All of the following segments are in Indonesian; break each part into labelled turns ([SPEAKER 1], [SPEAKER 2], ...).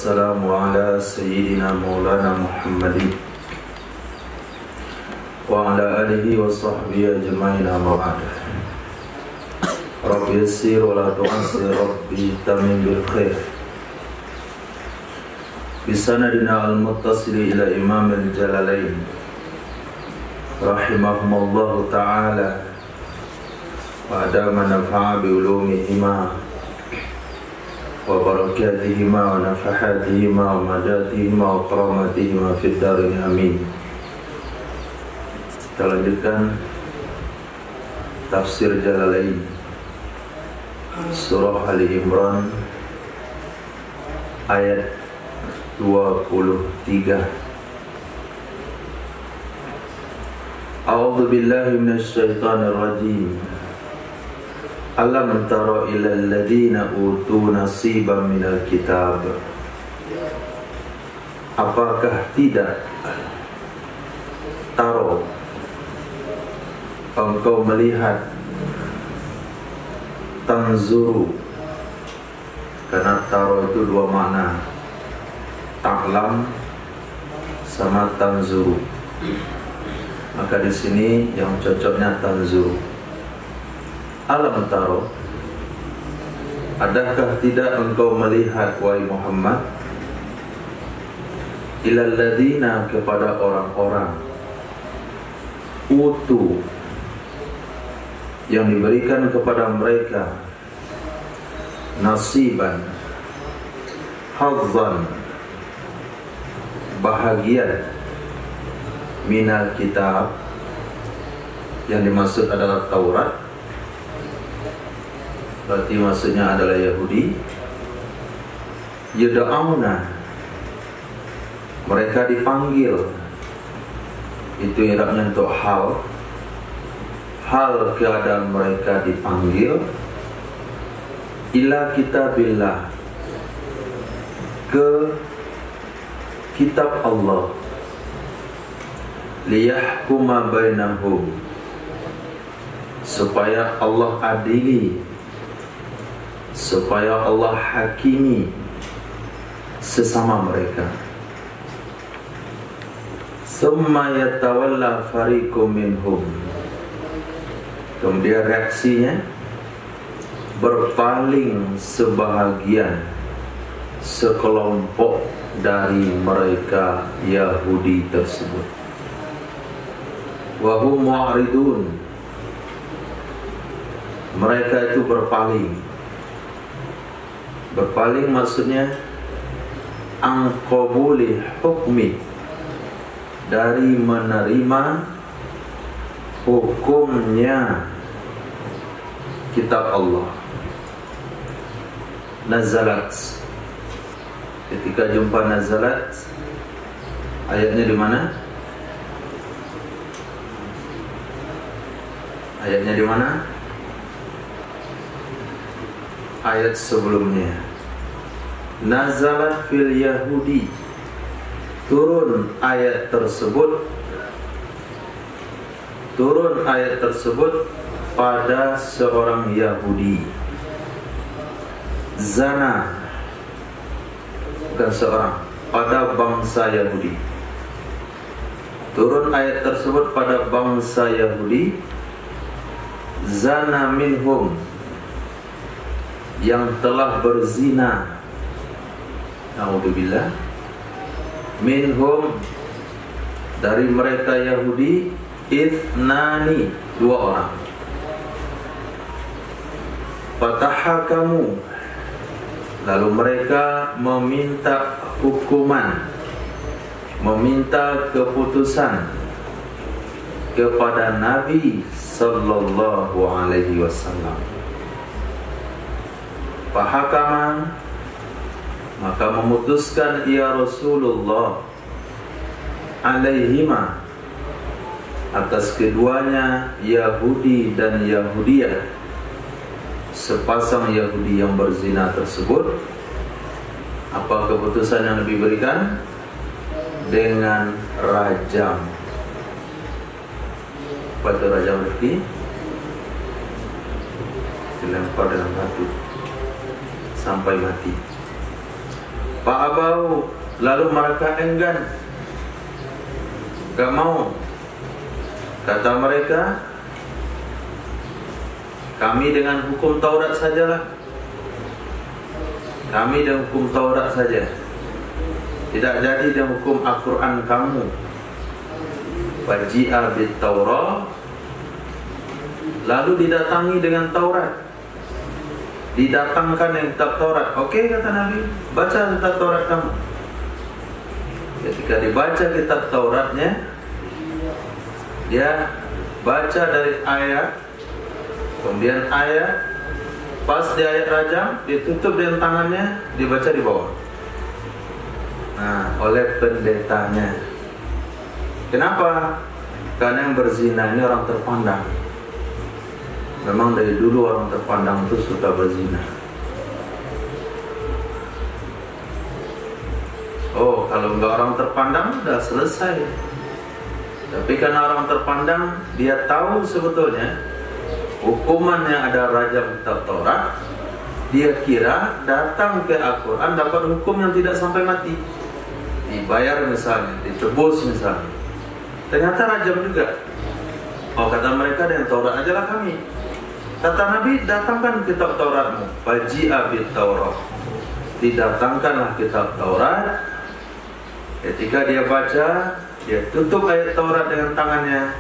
[SPEAKER 1] wassalamu ala sayyidina maulana Muhammadin wa ala alihi wa sahbihi ajma'in amma ba'd. Rabbi yassir wa la tu'assir, Rabbi tamim bil khair. Bisanadina al-muttasili ila imam al-jalalain rahimahumullahu ta'ala wa adama nafa'a bi ulumihima wa barakatihima wa nafahatihima wa madatihima wa karamatihima fid darin amin. Kita lanjutkan tafsir Jalalain surah Ali Imran ayat 23. A'udzu billahi minasy syaithanir rajim. Alam tara ilal ladina utu nasiban minal kitab. Apakah tidak taro engkau melihat, tanzuru, karena taro itu dua makna, ta'lam sama tanzuru. Maka di sini yang cocoknya tanzuru. Alam taro, adakah tidak engkau melihat wahai Muhammad, ilal ladina, kepada orang-orang, utu, yang diberikan kepada mereka, nasiban, hazzan, bahagian, minal kitab, yang dimaksud adalah Taurat. Berarti maksudnya adalah Yahudi. Yuda'auna, mereka dipanggil. Itu irabnya untuk hal keadaan mereka dipanggil. Ila kitabillah, ke kitab Allah. Liyahkuma bainahum, supaya Allah adili, supaya Allah hakimi sesama mereka. Summa yatawalla fariqum minhum, kemudian reaksinya berpaling sebahagian, sekelompok dari mereka Yahudi tersebut. Wa hum mu'ridun, mereka itu berpaling. Berpaling maksudnya angqabuli hukmi, dari menerima hukumnya kitab Allah. Nazalat, ketika jumpa nazalat, ayatnya di mana? Ayatnya di mana? Ayat sebelumnya. Nazalat fil Yahudi, turun ayat tersebut pada seorang Yahudi. Zana, bukan seorang, pada bangsa Yahudi. Turun ayat tersebut pada bangsa Yahudi. Zana minhum, yang telah berzina. Na'udzubillah. Minhum, dari mereka Yahudi, ithnani, dua orang. Fatahakamu, lalu mereka meminta hukuman, meminta keputusan kepada Nabi sallallahu alaihi wasallam. Fahakama, maka memutuskan ia Rasulullah alaihima, atas keduanya, Yahudi dan Yahudiyah, sepasang Yahudi yang berzina tersebut. Apa keputusan yang diberikan? Dengan rajam. Apa itu rajam Rifki? Dilempar dengan batu sampai mati. Fa'abau, lalu mereka enggan, gak mau. Kata mereka, kami dengan hukum Taurat sajalah. Kami dengan hukum Taurat saja, tidak jadi dengan hukum Al-Quran kamu. Waji'a bit Taurah, lalu didatangi dengan Taurat, didatangkan yang kitab Taurat. Oke, kata Nabi, baca kitab Taurat kamu. Ketika dibaca kitab Tauratnya, dia baca dari ayat, kemudian ayat, pas di ayat rajam, ditutup dengan tangannya, dibaca di bawah. Nah, oleh pendetanya. Kenapa? Karena yang berzina ini orang terpandang. Memang dari dulu orang terpandang itu suka berzina. Oh, kalau enggak orang terpandang, udah selesai. Tapi karena orang terpandang, dia tahu sebetulnya hukuman yang ada rajam kitab Taurat, dia kira datang ke Al-Quran dapat hukum yang tidak sampai mati, dibayar misalnya, ditebus misalnya. Ternyata rajam juga. Oh, kata mereka, dengan Taurat ajalah kami. Kata Nabi, datangkan kitab Tauratmu. Waji'a bit Taurah, didatangkanlah kitab Taurat. Ketika dia baca, dia tutup ayat Taurat dengan tangannya,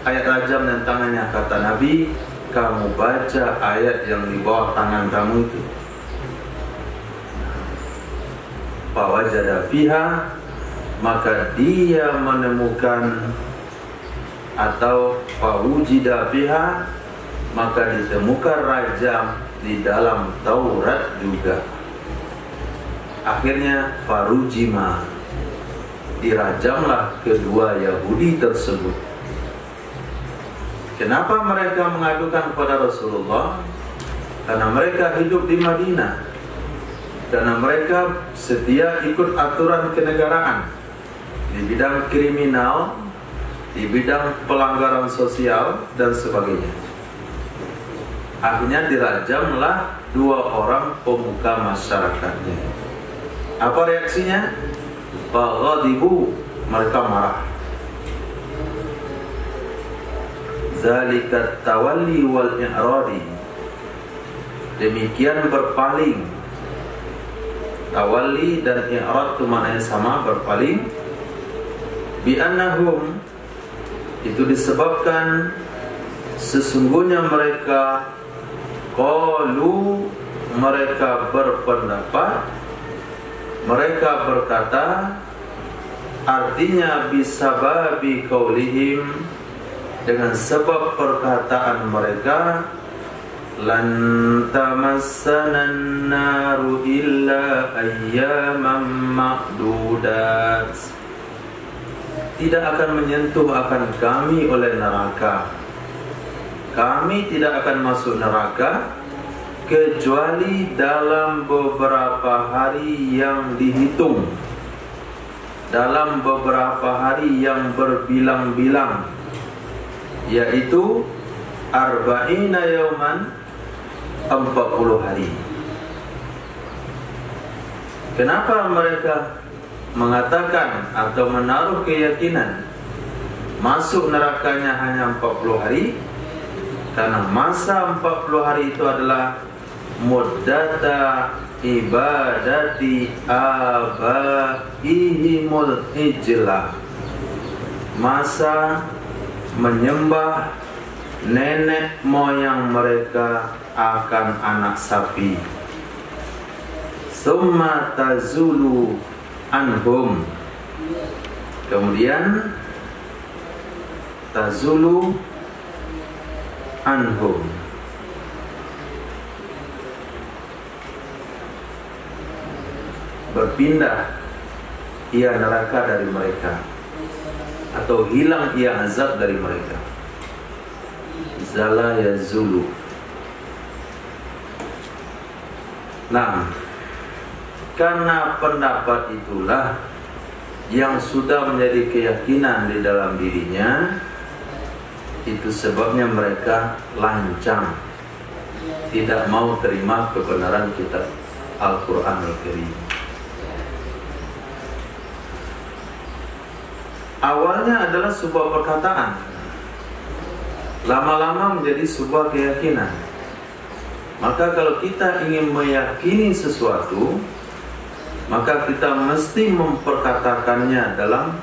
[SPEAKER 1] ayat rajam dengan tangannya. Kata Nabi, kamu baca ayat yang di bawah tangan kamu itu. Fawajada fiha, maka dia menemukan, atau fawujida fiha, maka ditemukan rajam di dalam Taurat juga. Akhirnya farujima, dirajamlah kedua Yahudi tersebut. Kenapa mereka mengadukan kepada Rasulullah? Karena mereka hidup di Madinah, karena mereka setia ikut aturan kenegaraan di bidang kriminal, di bidang pelanggaran sosial dan sebagainya. Akhirnya dirajamlah dua orang pemuka masyarakatnya. Apa reaksinya? Faghadibu, mereka marah. Zalikat tawalli wal i'radi, demikian berpaling. Tawalli dan i'rad itu maknanya sama, berpaling. Bi'annahum, itu disebabkan sesungguhnya mereka qalu, mereka berpendapat, mereka berkata, artinya bisababi qaulihim, dengan sebab perkataan mereka, lan tamassanan naru illa ayyaman ma'dudat, tidak akan menyentuh akan kami oleh neraka, kami tidak akan masuk neraka kecuali dalam beberapa hari yang dihitung, dalam beberapa hari yang berbilang-bilang, yaitu arba'ina yauman, 40 hari. Kenapa mereka mengatakan atau menaruh keyakinan masuk nerakanya hanya 40 hari? Karena masa 40 hari itu adalah muddata ibadati abaihimul ijlah, masa menyembah nenek moyang mereka akan anak sapi. Summa tazulu anhum, kemudian tazulu anhum, berpindah ia neraka dari mereka, atau hilang ia azab dari mereka. Zala yazulu. Nah, karena pendapat itulah yang sudah menjadi keyakinan di dalam dirinya, itu sebabnya mereka lancang, tidak mau terima kebenaran kitab Al-Quran Al-Karim. awalnya adalah sebuah perkataan, lama-lama menjadi sebuah keyakinan. Maka kalau kita ingin meyakini sesuatu, maka kita mesti memperkatakannya dalam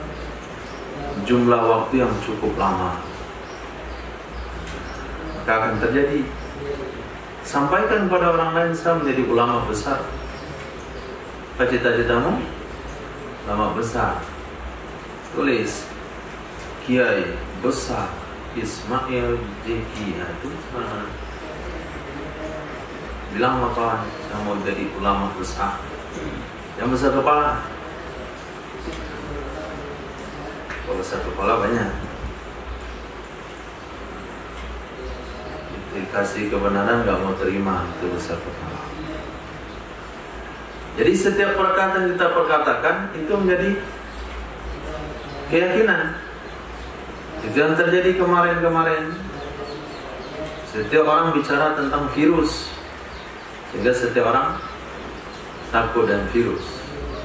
[SPEAKER 1] jumlah waktu yang cukup lama. Maka akan terjadi. Sampaikan kepada orang lain, saya menjadi ulama besar. Apa cita-citamu? Ulama besar. Tulis, Kiai besar Ismail Jeki. Itu mana? Bilang sama kawan, saya mau jadi ulama besar. Yang besar kepala. Kalau besar kepala banyak. Dikasih kebenaran nggak mau terima, itu besar kepala. Jadi setiap perkataan yang kita perkatakan itu menjadi keyakinan. Itu yang terjadi kemarin-kemarin. Setiap orang bicara tentang virus, sehingga setiap orang takut dan virus.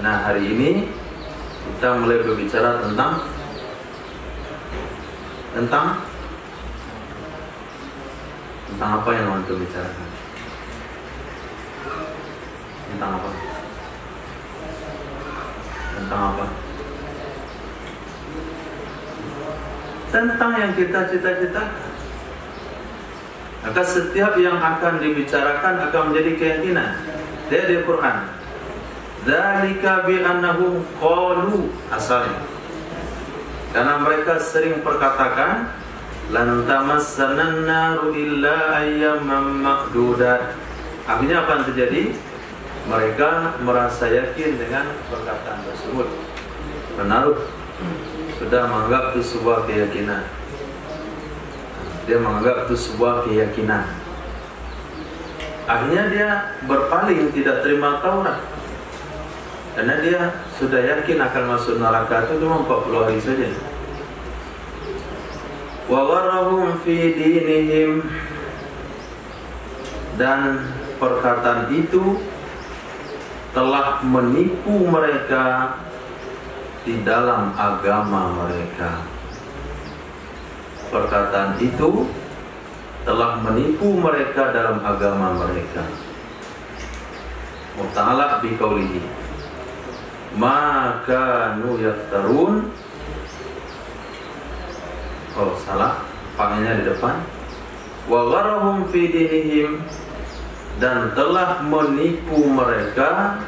[SPEAKER 1] Nah, hari ini kita mulai berbicara tentang apa yang mau kita bicarakan? Tentang apa? Tentang apa? Tentang yang kita cita-citakan. Maka setiap yang akan dibicarakan akan menjadi keyakinan. Dia di Quran. Dzalika bi annahum qalu, asalnya. Karena mereka sering perkatakan, lan tamassanan naru illa ayyaman ma'dudat. Akhirnya apa yang terjadi? Mereka merasa yakin dengan perkataan tersebut. Menaruh, sudah menganggap itu sebuah keyakinan. Dia menganggap itu sebuah keyakinan. Akhirnya dia berpaling, tidak terima Taurat. Karena dia sudah yakin akan masuk neraka itu cuma 40 hari saja. Wa gharrahum fi dinihim, dan perkataan itu telah menipu mereka di dalam agama mereka. Perkataan itu telah menipu mereka dalam agama mereka. Muta'ala biqaulihi maka nu yaftarun. Oh salah, panggilnya di depan. Wa gharahum fi dinihim, dan telah menipu mereka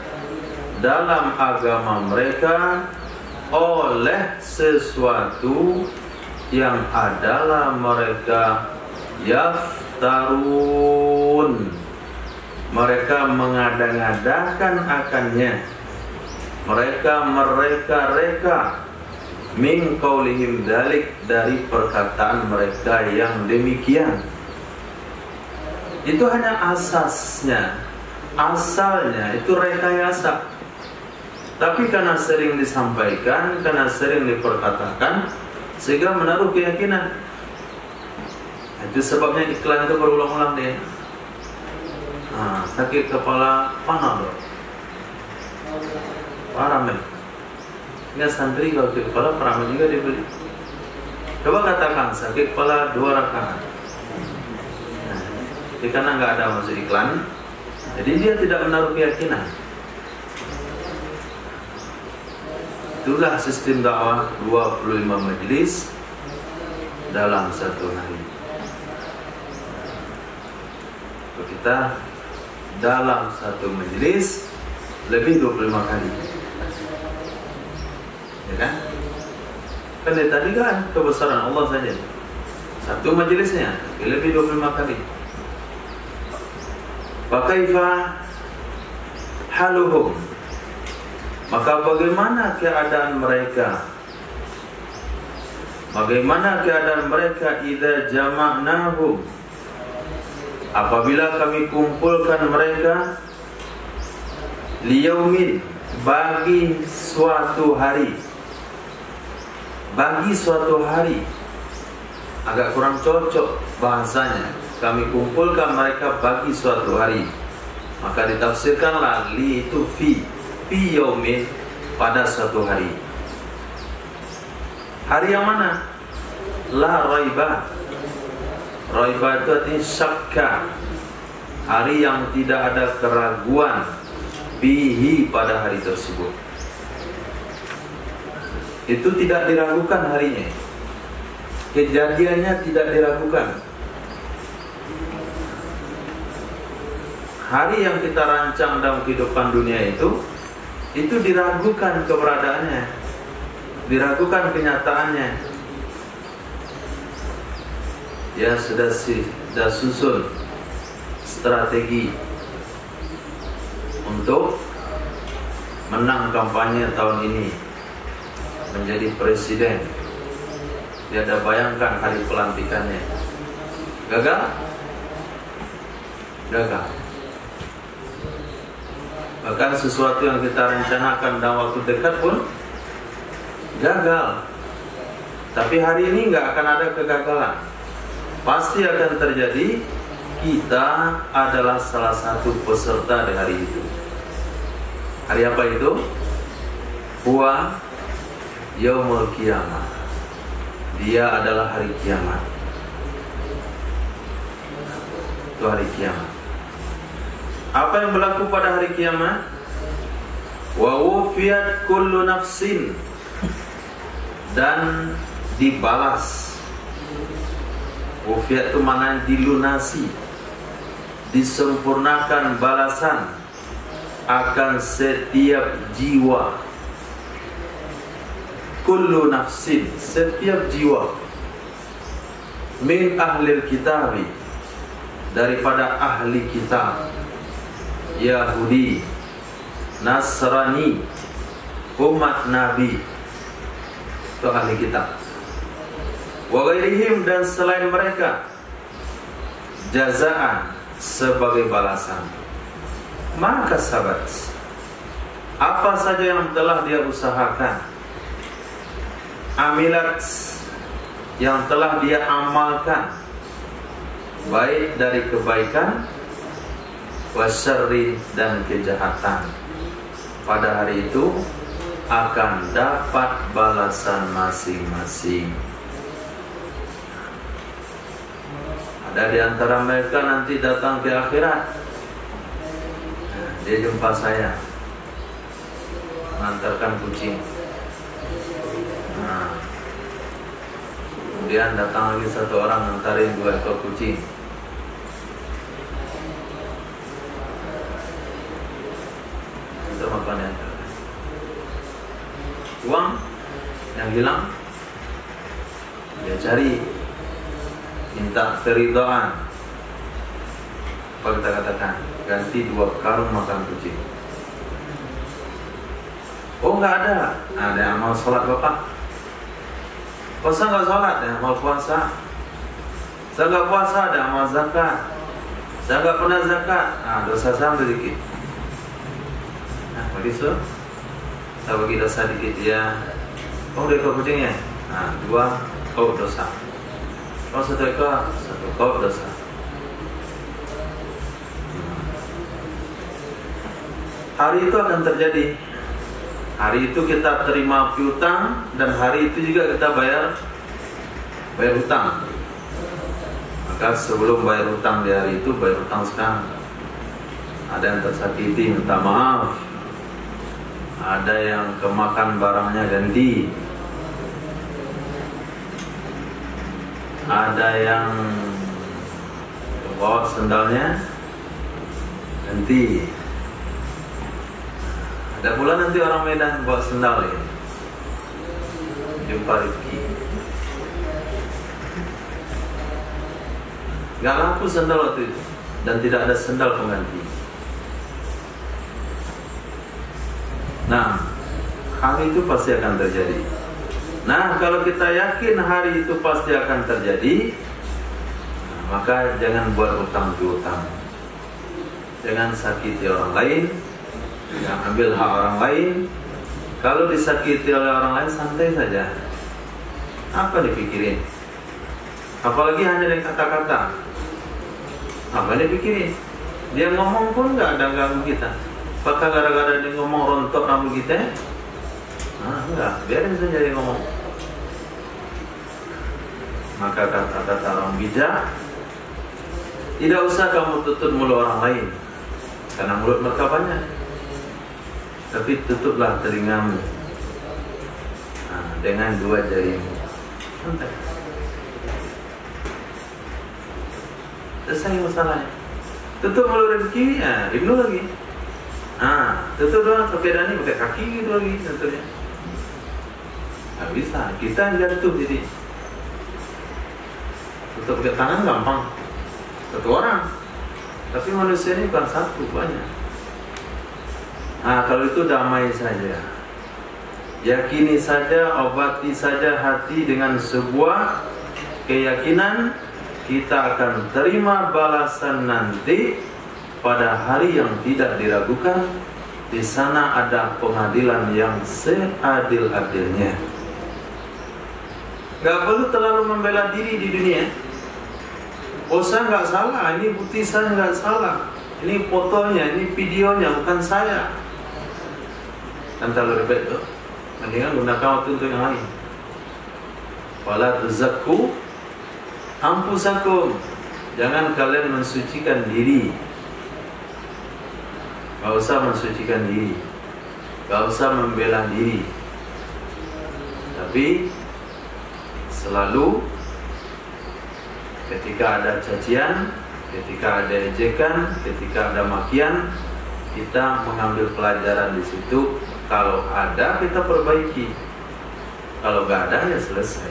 [SPEAKER 1] dalam agama mereka oleh sesuatu yang adalah mereka yaftarun, mereka mengada-ngadakan akannya, mereka mereka-reka min qaulihim dalik, dari perkataan mereka yang demikian. Itu hanya asasnya, asalnya itu rekayasa. Tapi karena sering disampaikan, karena sering diperkatakan, sehingga menaruh keyakinan. Itu sebabnya iklan itu berulang-ulang deh. Sakit kepala Panadol, Paramed. Nggak santri kalau sakit kepala Paramed juga dibeli. Coba katakan sakit kepala 2 rakaat. Jadi karena nggak ada masuk iklan, jadi dia tidak menaruh keyakinan. Itulah sistem dakwah 25 majelis dalam satu hari. Kita dalam satu majelis lebih 25 kali, ya kan? Kan dari tadi kan kebesaran Allah saja. Satu majelisnya lebih 25 kali. Fakaifa haluhum, maka bagaimana keadaan mereka? Bagaimana keadaan mereka idza jama'nahum, apabila kami kumpulkan mereka liyaumin, bagi suatu hari. Bagi suatu hari agak kurang cocok bahasanya. Kami kumpulkan mereka bagi suatu hari, maka ditafsirkanlah li itu fi yaumin, pada suatu hari. Hari yang mana? La raiba. Raiba itu artinya syakka. Hari yang tidak ada keraguan bihi pada hari tersebut. Itu tidak diragukan harinya. Kejadiannya tidak diragukan. Hari yang kita rancang dalam kehidupan dunia itu diragukan keberadaannya, diragukan kenyataannya. Ya sudah susun strategi untuk menang kampanye tahun ini, menjadi presiden. Dia ada bayangkan hari pelantikannya. Gagal? Gagal. Bahkan sesuatu yang kita rencanakan dalam waktu dekat pun gagal. Tapi hari ini nggak akan ada kegagalan. Pasti akan terjadi. Kita adalah salah satu peserta di hari itu. Hari apa itu? Huwa Yaumul Qiyamah. Dia adalah hari kiamat. Itu hari kiamat. Apa yang berlaku pada hari kiamat? Wa wufiyat kullu nafsin, dan dibalas. Wufiyat itu mana? Dilunasi, disempurnakan balasan akan setiap jiwa. Kullu nafsin, setiap jiwa. Min ahlil kitabi, daripada ahli kitab, Yahudi, Nasrani, umat Nabi, itu ahli kitab. Wa ghairihim, dan selain mereka, jazaan, sebagai balasan. Maka sahabat, apa saja yang telah dia usahakan, amilat, yang telah dia amalkan, baik dari kebaikan, wasyarri, dan kejahatan, pada hari itu akan dapat balasan masing-masing. Ada di antara mereka nanti datang ke akhirat. Dia jumpa saya, mengantarkan kucing. Kemudian datang lagi satu orang ngantarin 2 ekor kucing. Itu makannya. Uang yang hilang dia cari, minta keridhaan. Apa kita katakan? Ganti 2 karung makan kucing. Oh, nggak ada. Ada yang mau sholat bapak. Puasa nggak sholat, ada yang mau puasa. Saya nggak puasa, ada yang mau zakat. Saya nggak pernah zakat. Nah, dosa saya sedikit. Nah, begitu. Saya bagi dosa dikit ya. Oh, 2 ekor kucingnya. Nah, 2 kau dosa. Oh, 1 ekor, 1 kau dosa. Hari itu akan terjadi. Hari itu kita terima piutang, dan hari itu juga kita bayar hutang. Maka sebelum bayar hutang di hari itu, bayar hutang sekarang. Ada yang tersakiti, minta maaf. Ada yang kemakan barangnya ganti. Ada yang bawa sendalnya ganti. Ada pula nanti orang Medan bawa sendal ya, jumpa rezeki. Gak laku sendal waktu itu, dan tidak ada sendal pengganti. Nah, hari itu pasti akan terjadi. Nah, kalau kita yakin hari itu pasti akan terjadi, maka jangan buat utang piutang. Jangan sakiti orang lain. Yang ambil hak orang lain. Kalau disakiti oleh orang lain, santai saja. Apa dipikirin? Apalagi hanya dengan kata-kata. Apa dipikirin? Dia ngomong pun nggak ada ganggu kita. Apakah gara-gara dia ngomong rontok rambut kita? Nah, enggak, biarin saja dia ngomong. Maka kata-kata orang bijak, tidak usah kamu tutup mulut orang lain, karena mulut mereka banyak. Tapi tutuplah telingamu dengan 2 jarimu. Santai. Selesai masalahnya. Tutup mulut rezeki, Ibnu lagi. Tutup doang sepeda ini pakai kaki gitu lagi tentunya. Nggak bisa, kita yang jatuh jadi. Tutup pakai tangan gampang, 1 orang. Tapi manusia ini bukan 1, banyak. Kalau itu damai saja, yakini saja, obati saja hati dengan sebuah keyakinan kita akan terima balasan nanti pada hari yang tidak diragukan. Di sana ada pengadilan yang seadil-adilnya. Gak perlu terlalu membela diri di dunia. Saya nggak salah, ini bukti saya nggak salah, ini fotonya, ini videonya, bukan saya. Kan terlalu ribet tuh. Mendingan gunakan waktu untuk yang lain. Wala tuzakku anfusakum. Jangan kalian mensucikan diri. Gak usah mensucikan diri, gak usah membela diri. Tapi selalu ketika ada cacian, ketika ada ejekan, ketika ada makian, kita mengambil pelajaran di situ. Kalau ada kita perbaiki, kalau gak ada ya selesai.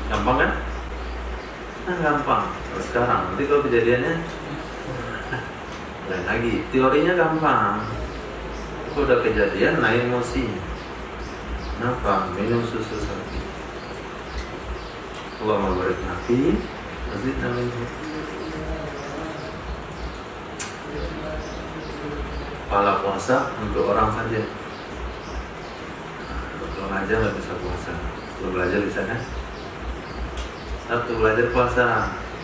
[SPEAKER 1] Gampang kan? Gampang. Sekarang nanti kalau kejadiannya lain lagi. Teorinya gampang. Kalau udah kejadian naik emosi. Kenapa? Minum susu sapi. Allah mabarik Nabi. Masjid namanya. Pahala puasa untuk orang saja. Kalau ngajar nggak bisa puasa. Kalau belajar bisa kan? Satu belajar puasa,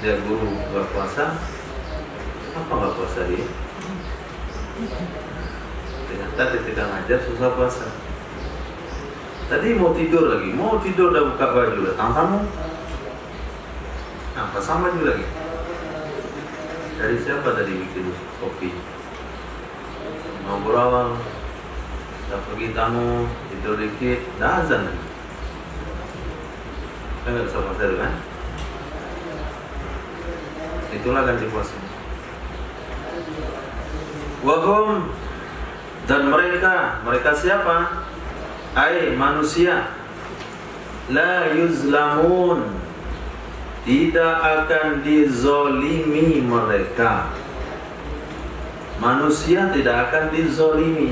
[SPEAKER 1] dia guru nggak puasa, apa nggak puasa dia? Ternyata ketika ngajar susah puasa. Tadi mau tidur lagi, udah buka baju, datang tamu. Pasang baju lagi. Dari siapa tadi bikin kopi? Ngobrol, kita pergi tamu, tidur dikit, dah azan lagi. Kan nggak bisa puasa kan? Itulah ganti puasa. Wahum, dan mereka siapa? Manusia. La yuzlamun, tidak akan dizolimi mereka. Manusia tidak akan dizolimi.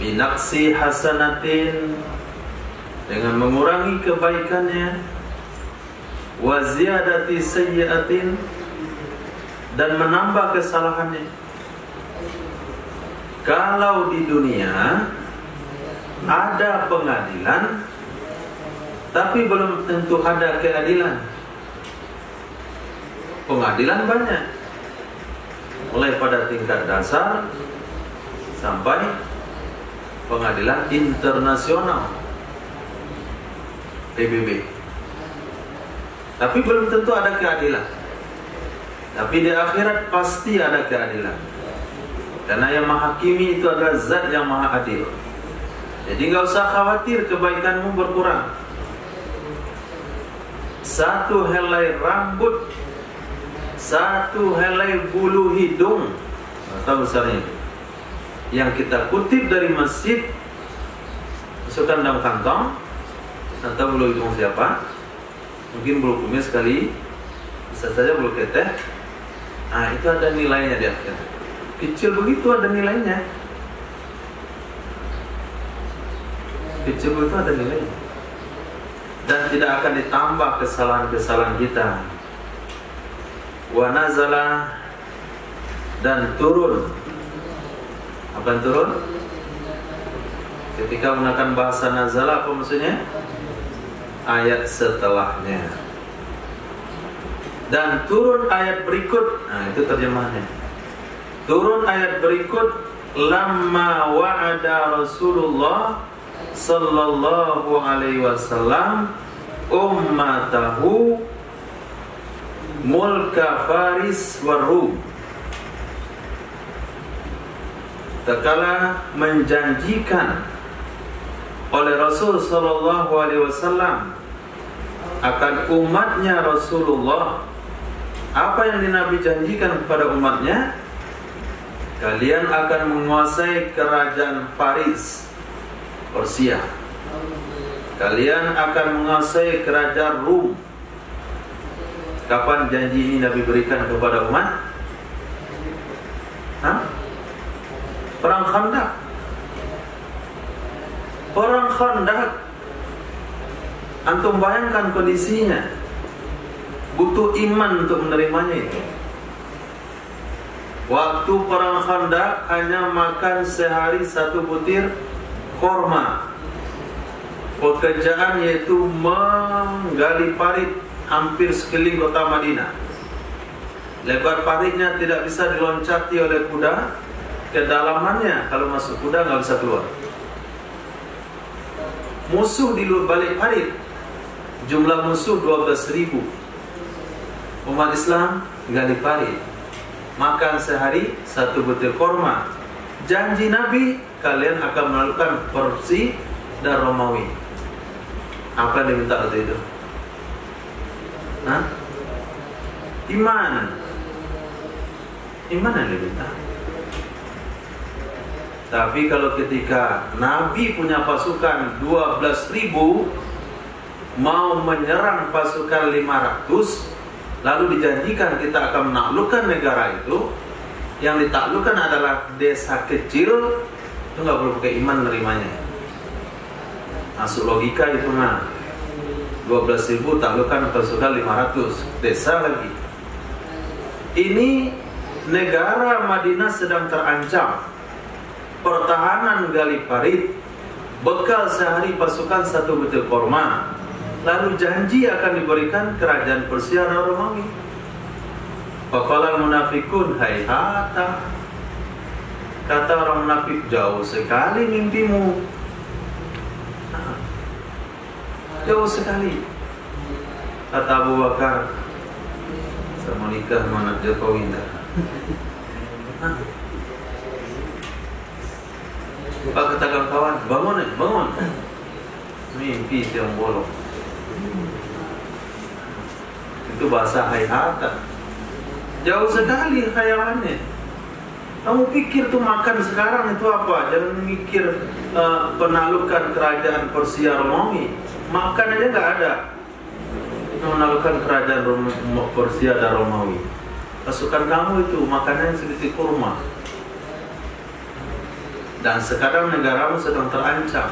[SPEAKER 1] Binaksi hasanatin, dengan mengurangi kebaikannya, wa ziyadati sayyi'atin, dan menambah kesalahannya. Kalau di dunia ada pengadilan, tapi belum tentu ada keadilan. Pengadilan banyak, mulai pada tingkat dasar sampai pengadilan internasional, PBB. Tapi belum tentu ada keadilan. Tapi di akhirat pasti ada keadilan. Karena yang menghakimi itu adalah zat yang maha adil. Jadi nggak usah khawatir kebaikanmu berkurang. Satu helai rambut, satu helai bulu hidung, atau besarnya itu, yang kita kutip dari masjid, masukkan dalam kantong, atau bulu hidung siapa? Mungkin bulu kumis sekali, bisa saja bulu ketek. Itu ada nilainya di akhir. Kecil begitu ada nilainya. Kecil begitu ada nilainya. Dan tidak akan ditambah kesalahan-kesalahan kita. Wa nazala, dan turun. Apa yang turun? Ketika menggunakan bahasa nazala, apa maksudnya? Ayat setelahnya. Dan turun ayat berikut. Itu terjemahannya. Turun ayat berikut, lamma wa'ada Rasulullah sallallahu alaihi wasallam ummatahu mulka Faris wa Rum. Tatkala menjanjikan oleh Rasul sallallahu alaihi wasallam akan umatnya Rasulullah, apa yang Nabi janjikan kepada umatnya? Kalian akan menguasai kerajaan Faris, Persia. Kalian akan menguasai kerajaan Rum. Kapan janji ini Nabi berikan kepada umat? Perang Khandaq. Perang Khandaq. Antum bayangkan kondisinya. Butuh iman untuk menerimanya itu. Waktu perang Khandaq hanya makan sehari 1 butir korma. Pekerjaan yaitu menggali parit hampir sekeliling kota Madinah. Lebar paritnya tidak bisa diloncati oleh kuda. Kedalamannya kalau masuk kuda nggak bisa keluar. Musuh di balik parit, jumlah musuh 12.000. Umat Islam gali parit, makan sehari 1 butir korma. Janji Nabi, kalian akan melakukan Persia dan Romawi. Apa yang diminta waktu itu? Iman yang diminta. Tapi kalau ketika Nabi punya pasukan 12.000 mau menyerang pasukan 500, lalu dijanjikan kita akan menaklukkan negara itu, yang ditaklukkan adalah desa kecil, itu nggak perlu pakai iman nerimanya. Masuk logika itu mah. 12.000 taklukkan pasukan 500 desa lagi. Ini negara Madinah sedang terancam. Pertahanan gali parit, bekal sehari pasukan 1 butir korma, lalu janji akan diberikan kerajaan Persia dan Romawi. Faqala munafikun hayhata. Kata orang munafik, jauh sekali mimpimu. Jauh sekali. Kata Abu Bakar, sama nikah mana Jokowi enggak? Pak katakan kawan, bangun. Mimpi siang bolong. Itu bahasa hayhata. Jauh sekali khayalannya. Kamu pikir tuh makan sekarang itu apa? Jangan mikir penaklukan kerajaan Persia Romawi. Makan aja nggak ada. Menaklukkan kerajaan Persia dan Romawi. Pasukan kamu itu makanannya sedikit kurma. Dan sekarang negaramu sedang terancam.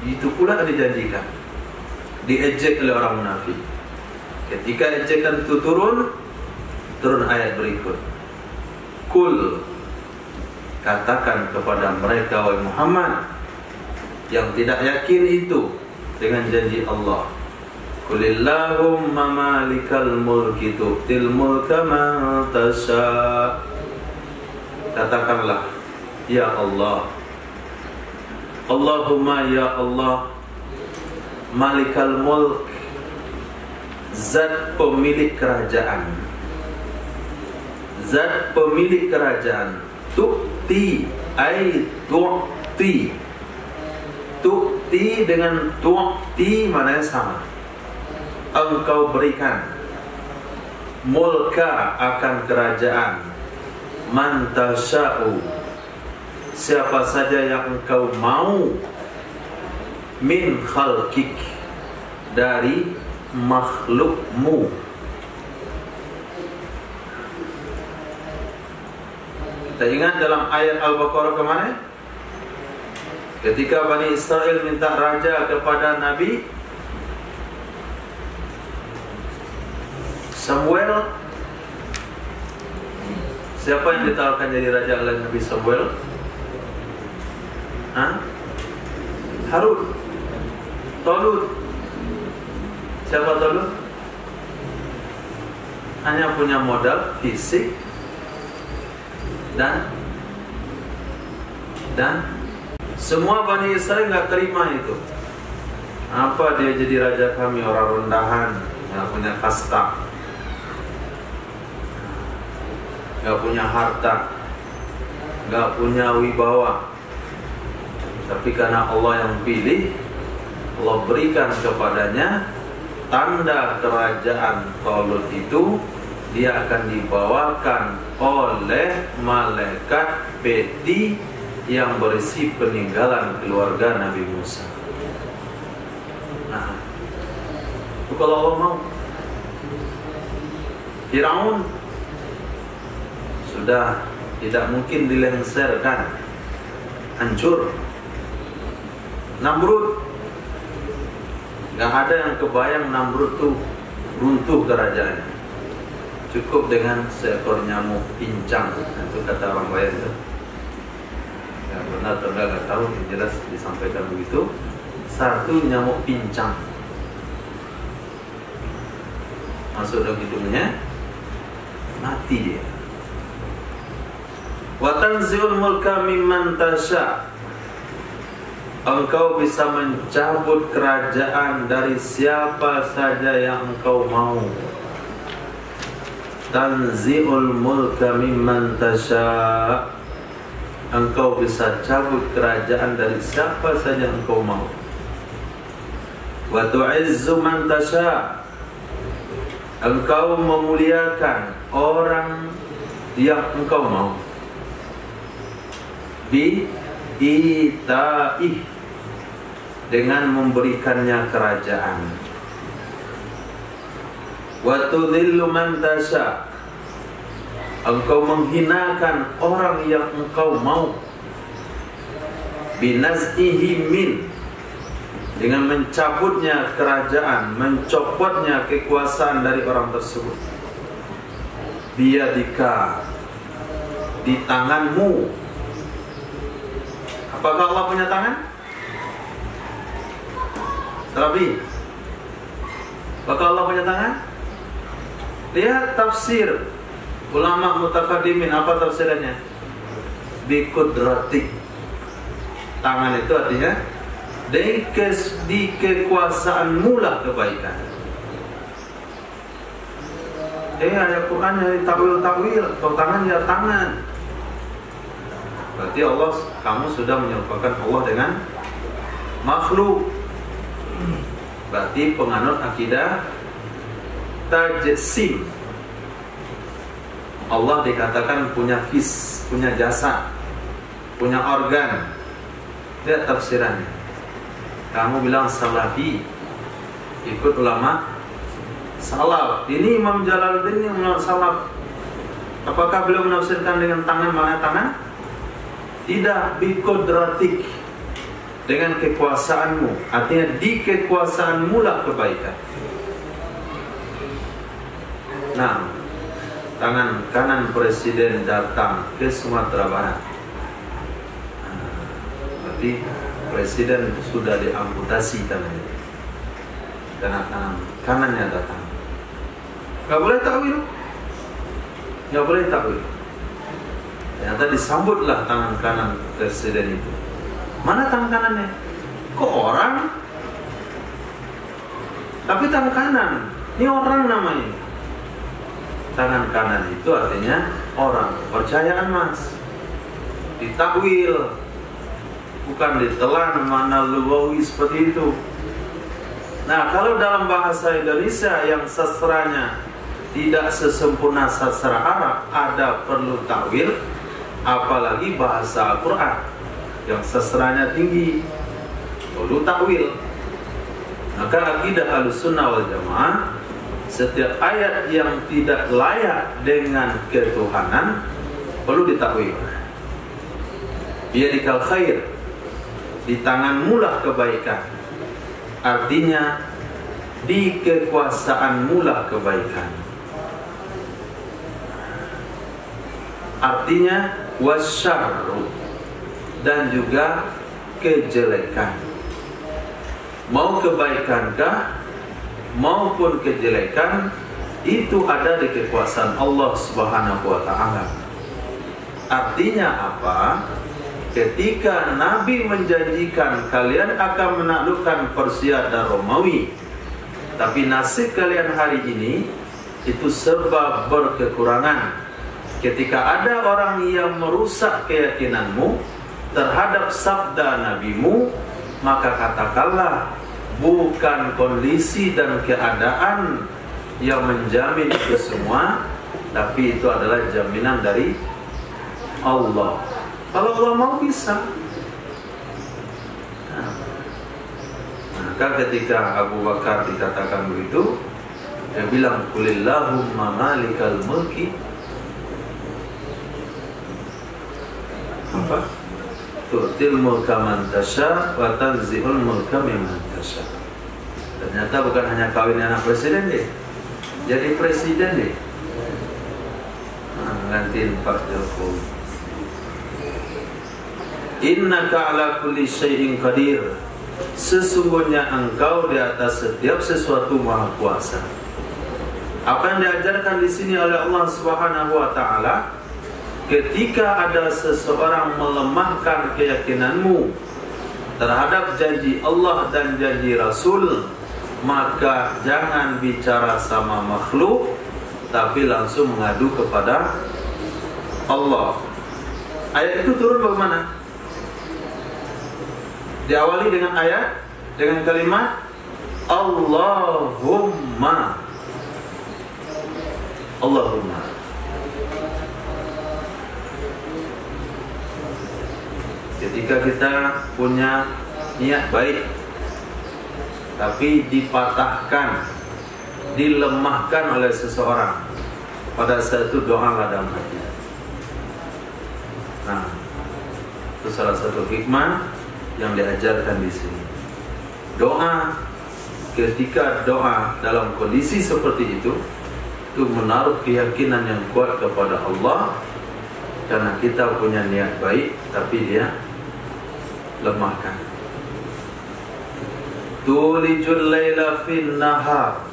[SPEAKER 1] Itu pula dijanjikan. Diejek oleh orang munafik. Ketika ejekan itu turun ayat berikut. Kul, katakan kepada mereka, wahai Muhammad, yang tidak yakin itu dengan janji Allah. Qulillahumma malikal mulki tu'til mulka man tasha. Katakanlah, ya Allah, Allahumma ya Allah, malikal mulk, zat pemilik kerajaan, zat pemilik kerajaan. Tu'ti ay tu'ti. Tu'ti dengan tu'ti maknanya sama. Engkau berikan mulka akan kerajaan, man tasya'u, siapa saja yang engkau mau, min khalqik, dari makhlukmu. Kita ingat dalam ayat Al-Baqarah kemarin, ketika Bani Israel minta raja kepada Nabi Samuel, siapa yang ditawarkan jadi raja oleh Nabi Samuel? Harun. Tolut. Siapa Tolut? Hanya punya modal fisik dan semua Bani Israel nggak terima itu. Apa dia jadi raja kami? Orang rendahan, nggak punya kasta, nggak punya harta, nggak punya wibawa. Tapi karena Allah yang pilih, Allah berikan kepadanya tanda kerajaan Talut itu. Dia akan dibawakan oleh malaikat peti yang berisi peninggalan keluarga Nabi Musa. Nah, itu kalau Allah mau. Firaun sudah tidak mungkin dilengserkan, hancur. Namrud, gak ada yang kebayang Namrud tuh runtuh kerajaannya. Cukup dengan seekor nyamuk pincang, itu kata orang lain tuh. Ya benar atau enggak gak tahu, yang jelas disampaikan begitu. Satu nyamuk pincang masuk dalam hidungnya, mati dia. Wa tanzi'ul mulka mimman tasya. Engkau bisa mencabut kerajaan dari siapa saja yang engkau mau. Tanzi'ul mulka mimman tasya. Engkau bisa cabut kerajaan dari siapa saja yang engkau mau. Wa tu'izzu man tasya. Engkau memuliakan orang yang engkau mau. Bi itaih, dengan memberikannya kerajaan. Wa tudhillu man tasya. Engkau menghinakan orang yang engkau mau. Binaz'ihi min, dengan mencabutnya kerajaan, mencopotnya kekuasaan dari orang tersebut. Biyadika, di tanganmu. Apakah Allah punya tangan? Terapi. Apakah Allah punya tangan? Lihat tafsir ulama mutakaddimin, apa tafsirannya? Bi kudratik. Tangan itu artinya di kekuasaanmu lah kebaikan. Ayat Quran yang takwil, kalau tangan ya tangan. Berarti Allah, kamu sudah menyerupakan Allah dengan makhluk. Berarti penganut akidah tajsim. Allah dikatakan punya punya jasad, punya organ. Lihat tafsirannya. Kamu bilang salafi, ikut ulama salaf. Ini Imam Jalaluddin yang menurut salaf. Apakah beliau menafsirkan dengan tangan? Mana tangan? Tidak, bikodratik, dengan kekuasaanmu. Artinya di kekuasaanmu lah kebaikan. Nah, tangan kanan presiden datang ke Sumatera Barat. Berarti presiden sudah diamputasi tangannya, karena tangan kanannya datang. Gak boleh takwil, gak boleh takwil. Ternyata disambutlah tangan kanan presiden itu. Mana tangan kanannya? Kok orang? Tapi tangan kanan, ini orang namanya. Tangan kanan itu artinya orang. Percayaan mas, ditakwil, bukan ditelan mana lugawi seperti itu. Nah, kalau dalam bahasa Indonesia yang sastranya tidak sesempurna sastra Arab, ada perlu takwil, apalagi bahasa Al-Quran yang sastranya tinggi, perlu takwil. Maka akidah Ahlussunnah wal Jamaah, setiap ayat yang tidak layak dengan ketuhanan perlu ditakwil. Biyadikal khair, di tanganmu lah kebaikan. Artinya di kekuasaanmu lah kebaikan. Artinya wasyarru, dan juga kejelekan. Mau kebaikankah maupun kejelekan, itu ada di kekuasaan Allah Subhanahu wa ta'ala. Artinya apa? ketika Nabi menjanjikan kalian akan menaklukkan Persia dan Romawi, tapi nasib kalian hari ini itu serba berkekurangan. Ketika ada orang yang merusak keyakinanmu terhadap sabda nabimu, maka katakanlah, bukan kondisi dan keadaan yang menjamin itu semua, tapi itu adalah jaminan dari Allah. Kalau Allah mau bisa. Maka ketika Abu Bakar dikatakan begitu, dia bilang, Qulillahumma malikal mulki, apa? Tu'til mulka man tasha wa tanzi'ul mulka mimman tasha. Ternyata bukan hanya kawin anak presiden deh, jadi presiden deh. Gantiin Pak Jokowi. Innaka ala kulli syai'in qadir. Sesungguhnya engkau di atas setiap sesuatu maha kuasa. Apa yang diajarkan di sini oleh Allah Subhanahu wa taala, ketika ada seseorang melemahkan keyakinanmu terhadap janji Allah dan janji Rasul, maka jangan bicara sama makhluk, tapi langsung mengadu kepada Allah. Ayat itu turun bagaimana? Diawali dengan ayat, dengan kalimat Allahumma. Allahumma. Ketika kita punya niat baik, tapi dipatahkan, dilemahkan oleh seseorang, pada saat itu doalah dalam hati. Nah, itu salah satu hikmah yang diajarkan di sini. Doa, ketika doa dalam kondisi seperti itu menaruh keyakinan yang kuat kepada Allah, karena kita punya niat baik, tapi dia lemahkan. Tulijul laila fin nahar,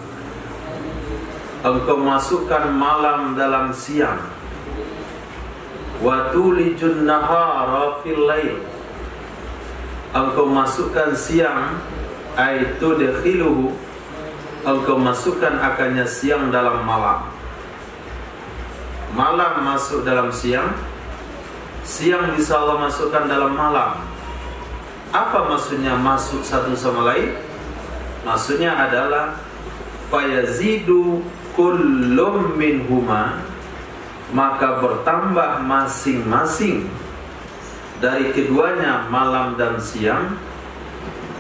[SPEAKER 1] engkau masukkan malam dalam siang. Wa tulijun nahara fil lail, engkau masukkan siang, aitu dekhiluhu, engkau masukkan akannya siang dalam malam. Malam masuk dalam siang, siang bisa Allah masukkan dalam malam. Apa maksudnya masuk satu sama lain? Maksudnya adalah fayazidu kullum minhuma, maka bertambah masing-masing dari keduanya, malam dan siang,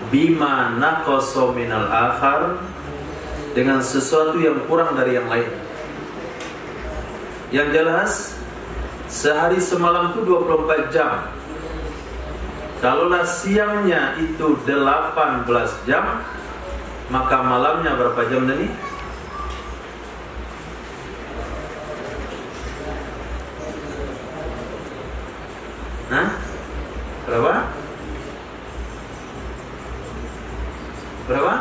[SPEAKER 1] bima naqasa minal akhar, dengan sesuatu yang kurang dari yang lain. Yang jelas, sehari semalam itu 24 jam. Kalaulah siangnya itu 18 jam, maka malamnya berapa jam tadi? Hah? Berapa? Berapa?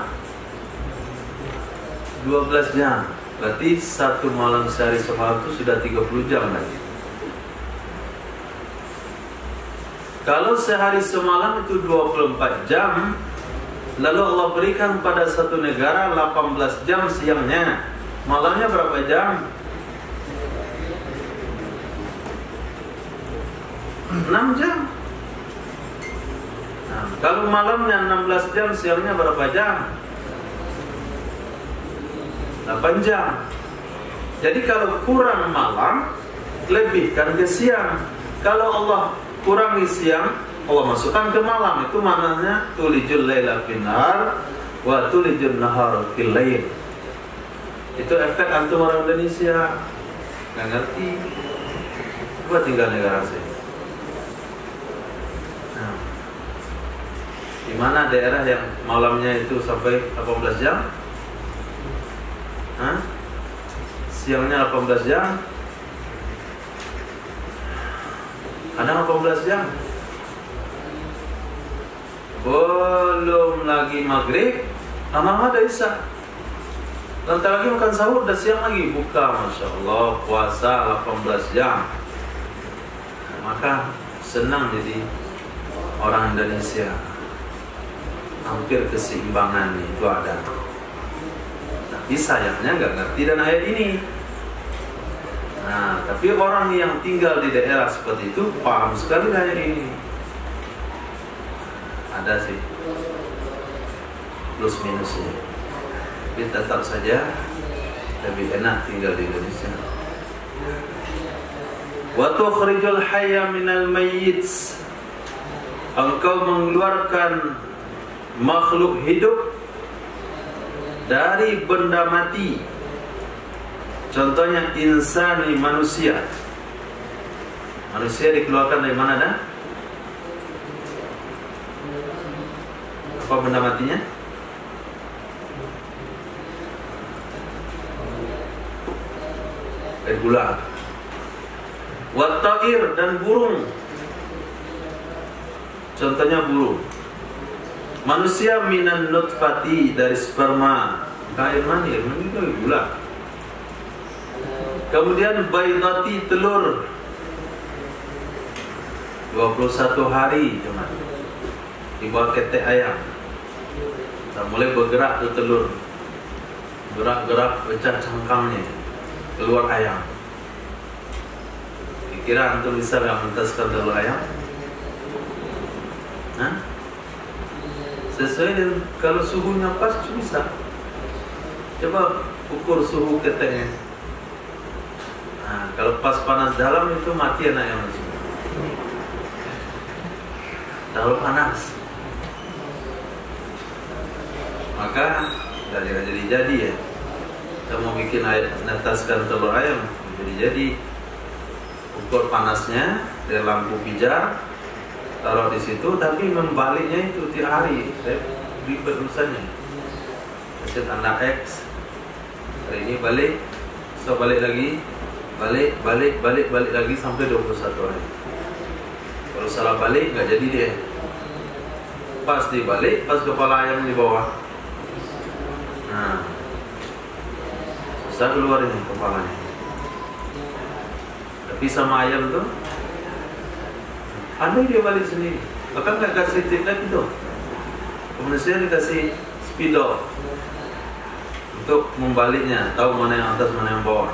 [SPEAKER 1] 12 jam. Berarti satu malam sehari semalam itu sudah 30 jam lagi. Kalau sehari semalam itu 24 jam, lalu Allah berikan pada satu negara 18 jam siangnya, malamnya berapa jam? 6 jam. Nah, kalau malamnya 16 jam, siangnya berapa jam? 8 jam. Jadi kalau kurang malam, lebihkan ke siang. Kalau Allah kurangi siang, Allah masukkan ke malam. Itu maknanya tulijul laila fin nahar wa tulijul nahar fil lail. Itu efek antum orang Indonesia nggak ngerti. Coba tinggal negara saya. Nah, di mana daerah yang malamnya itu sampai 18 jam? Hah? Siangnya 18 jam? Ada 18 jam. Belum lagi maghrib, lama ada isya. Nanti lagi makan sahur, udah siang lagi buka, masya Allah, puasa 18 jam. Maka senang jadi orang Indonesia. Hampir keseimbangan itu ada. Tapi sayangnya nggak ngerti dan ayat ini. Nah, tapi orang yang tinggal di daerah seperti itu paham sekali ayat ini. Ada sih plus minusnya. Tapi tetap saja lebih enak tinggal di Indonesia. Wa tukhrijul hayya minal mayyit. Engkau mengeluarkan makhluk hidup dari benda mati. Contohnya insani, manusia. Manusia dikeluarkan dari mana dah? Apa benda matinya? Dari gula. Wat-ta'ir, dan burung. Contohnya burung. Manusia minan nutfati, dari sperma. Air mani itu gula. Kemudian baydati, telur. 21 hari cuma di bawah ketek ayam. Kita mulai bergerak tuh telur. Gerak-gerak pecah cangkangnya, keluar ayam. Kira antum bisa nggak mentaskan telur ayam? Hah? Sesuai dengan kalau suhunya pas bisa. Coba ukur suhu keteknya. Nah, kalau pas panas dalam itu mati anak yang masuk. Terlalu panas, maka nggak jadi ya. Kita mau bikin netaskan telur ayam, jadi ukur panasnya dari lampu pijar, taruh di situ, tapi membaliknya itu tiap hari. Saya ribet urusannya. Saya tanda X, hari ini balik, so balik lagi, balik lagi sampai 21 hari. Kalau salah balik nggak jadi dia. Pas dibalik, pas kepala ayam di bawah. Nah, susah keluarin kepalanya. Tapi sama ayam tuh, ada dia balik sendiri. Bahkan nggak kasih tip lagi tuh. Manusia dikasih spidol untuk membaliknya, tahu mana yang atas, mana yang bawah.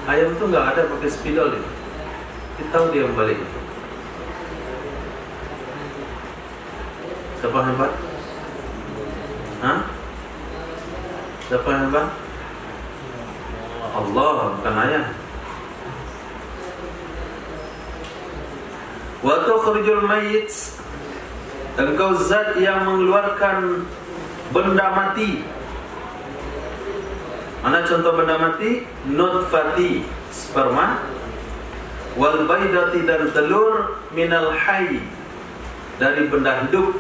[SPEAKER 1] Ayam tuh nggak ada pakai spidol dia. Kita tahu dia membalik. Siapa hebat? Hah? Siapa hebat? Allah, bukan ayam. Wa tukhrijul mayyit, engkau zat yang mengeluarkan benda mati. Mana contoh benda mati? Nutfati, sperma. Wal baydati, dan telur. Minal hayy, dari benda hidup.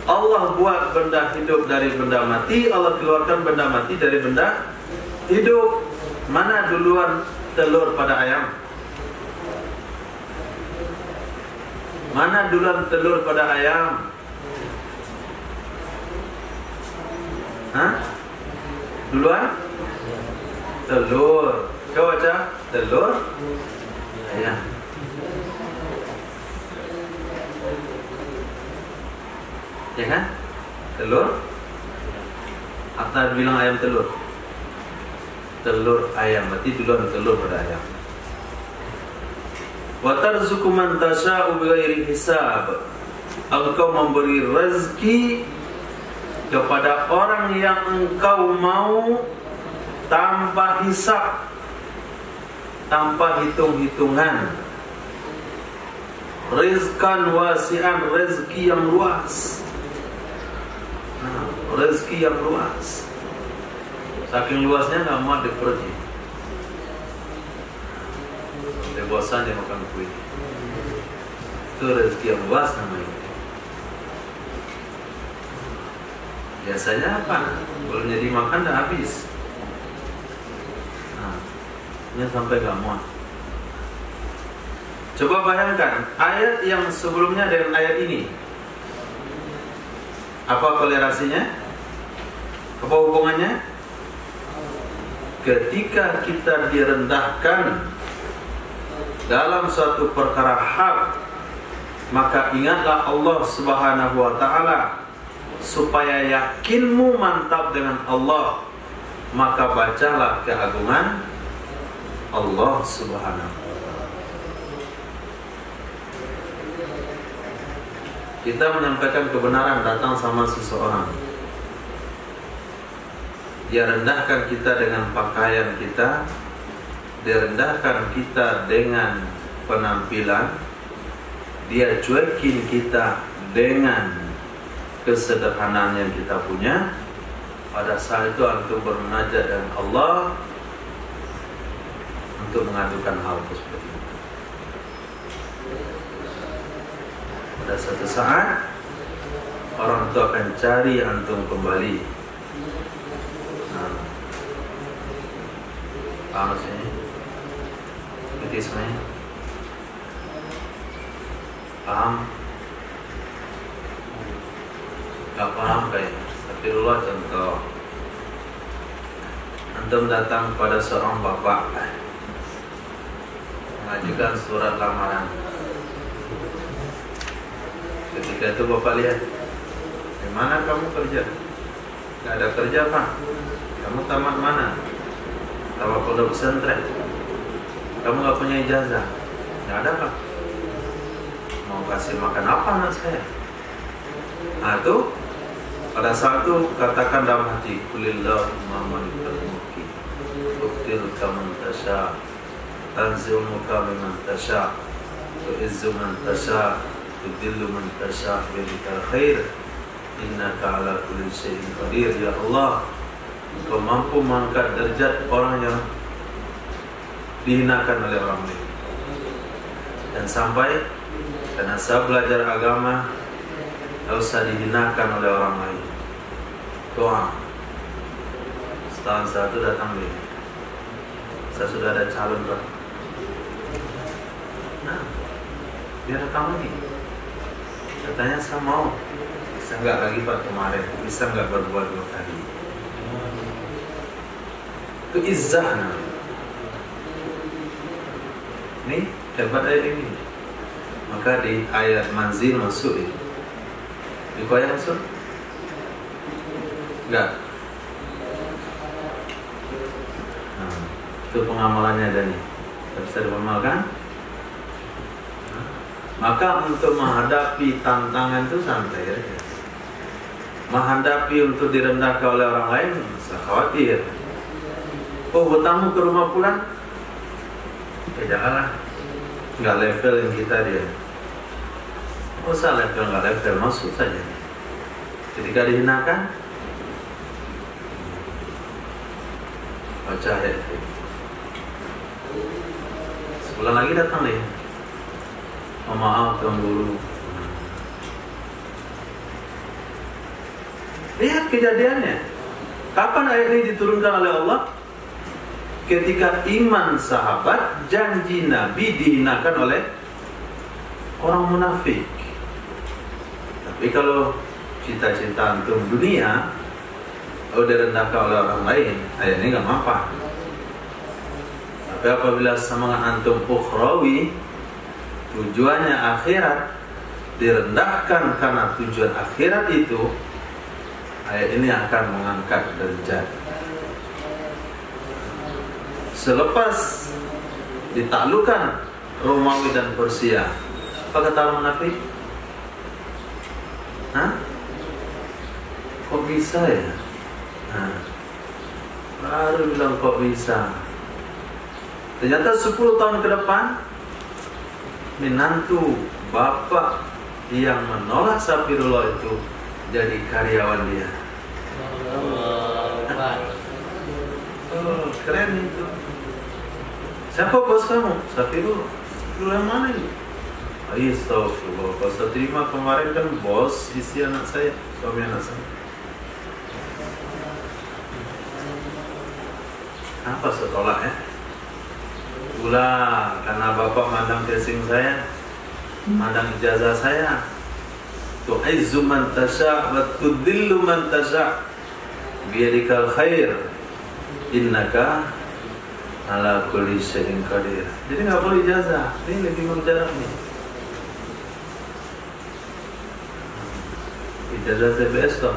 [SPEAKER 1] Allah buat benda hidup dari benda mati, Allah keluarkan benda mati dari benda hidup. Mana duluan telur pada ayam? Mana duluan telur pada ayam? Hah? Duluan? Telur. Coba baca. Telur ayam. Ya kan? Telur. Atau bilang ayam telur. Telur ayam, berarti duluan telur pada ayam. Wa tarzuqu man tasha'u bighairi hisab. Engkau memberi rezeki kepada orang yang engkau mau tanpa hisab, tanpa hitung-hitungan. Rizqan wasi'an, rezeki yang luas. Rezeki yang luas. Saking luasnya nggak mau dipergi. Sampai bosan dia makan kue. Itu rezeki yang luas namanya. Biasanya apa? Belum jadi makan dah habis. Nah, ini sampai nggak muat. Coba bayangkan ayat yang sebelumnya dengan ayat ini. Apa kolerasinya? Apa hubungannya? Ketika kita direndahkan dalam suatu perkara hak, maka ingatlah Allah Subhanahu wa ta'ala supaya yakinmu mantap dengan Allah. Maka bacalah keagungan Allah Subhanahu wa ta'ala. Kita menyampaikan kebenaran datang sama seseorang, dia rendahkan kita dengan pakaian kita, dia rendahkan kita dengan penampilan, dia cuekin kita dengan kesederhanaan yang kita punya. Pada saat itu antum bermunajat dengan Allah untuk mengadukan hal seperti itu. Pada suatu saat orang itu akan cari antum kembali. Paham sini? Itu semuanya. Paham? Gak paham kayaknya. Astagfirullah. Contoh, antum datang pada seorang bapak mengajukan surat lamaran. Ketika itu bapak lihat, di mana kamu kerja? Gak ada kerja, Pak. Kamu tamat mana? Tamat pondok pesantren. Kamu gak punya ijazah? Gak ada, Pak. Mau kasih makan apa anak saya? Nah itu, pada saat itu katakan dalam hati, Kulillahumma malikal mulki tu'til kaman tasha, tanzil muka man tasha, tu'izzu man tasha, tudillu man tasha, biyadikal khair, innaka ala kulli syai'in qadir. Ya Allah, Kau mampu mengangkat derajat orang yang dihinakan oleh orang lain. Dan sampai karena saya belajar agama, tak usah dihinakan oleh orang lain. Doa. Setahun satu datang dia, saya sudah ada calon, Pak. Nah, dia datang lagi. Katanya saya mau. Bisa nggak lagi, Pak, kemarin? Bisa nggak berbuat 2 kali? Itu izzah namanya. Ini hebat ayat ini. Maka di ayat manzil masuk itu. Di ayat masuk? Enggak. Nah, itu pengamalannya ada nih. Bisa diamalkan. Maka untuk menghadapi tantangan itu santai aja. Menghadapi untuk direndahkan oleh orang lain, usah khawatir. Oh, bertamu ke rumah pulang? Ya janganlah. Nggak level yang kita dia. Oh, usah level, nggak level, masuk saja. Ketika dihinakan, baca ayat itu. Sebulan lagi datang nih. Oh, maaf tuan guru. Lihat kejadiannya. Kapan ayat ini diturunkan oleh Allah? Ketika iman sahabat, janji Nabi dihinakan oleh orang munafik. Tapi kalau cita-cita antum dunia, kalau direndahkan oleh orang lain, ayat ini gak mampu. Tapi apabila semangat antum ukhrawi, tujuannya akhirat, direndahkan karena tujuan akhirat itu, ayat ini akan mengangkat derajat. Selepas ditaklukkan Romawi dan Persia, apa kata orang munafik? Hah? Kok bisa ya? Nah, baru bilang kok bisa. Ternyata 10 tahun ke depan, menantu bapak yang menolak Safirullah itu jadi karyawan dia. Oh, keren itu. Siapa bos kamu? Safirullah. Safirullah yang mana ini? Astagfirullah. Kalau saya terima kemarin kan bos isi anak saya, suami anak saya. Apa setolak ya? Ulah, karena bapak mandang casing saya, mandang ijazah saya. Tu'izzu man tasha' wa tudillu man tasha' biyadikal khair innaka ala kulli syai'in qadir. Jadi nggak perlu ijazah. Ini lebih mujarab nih. Ijazah TBS toh.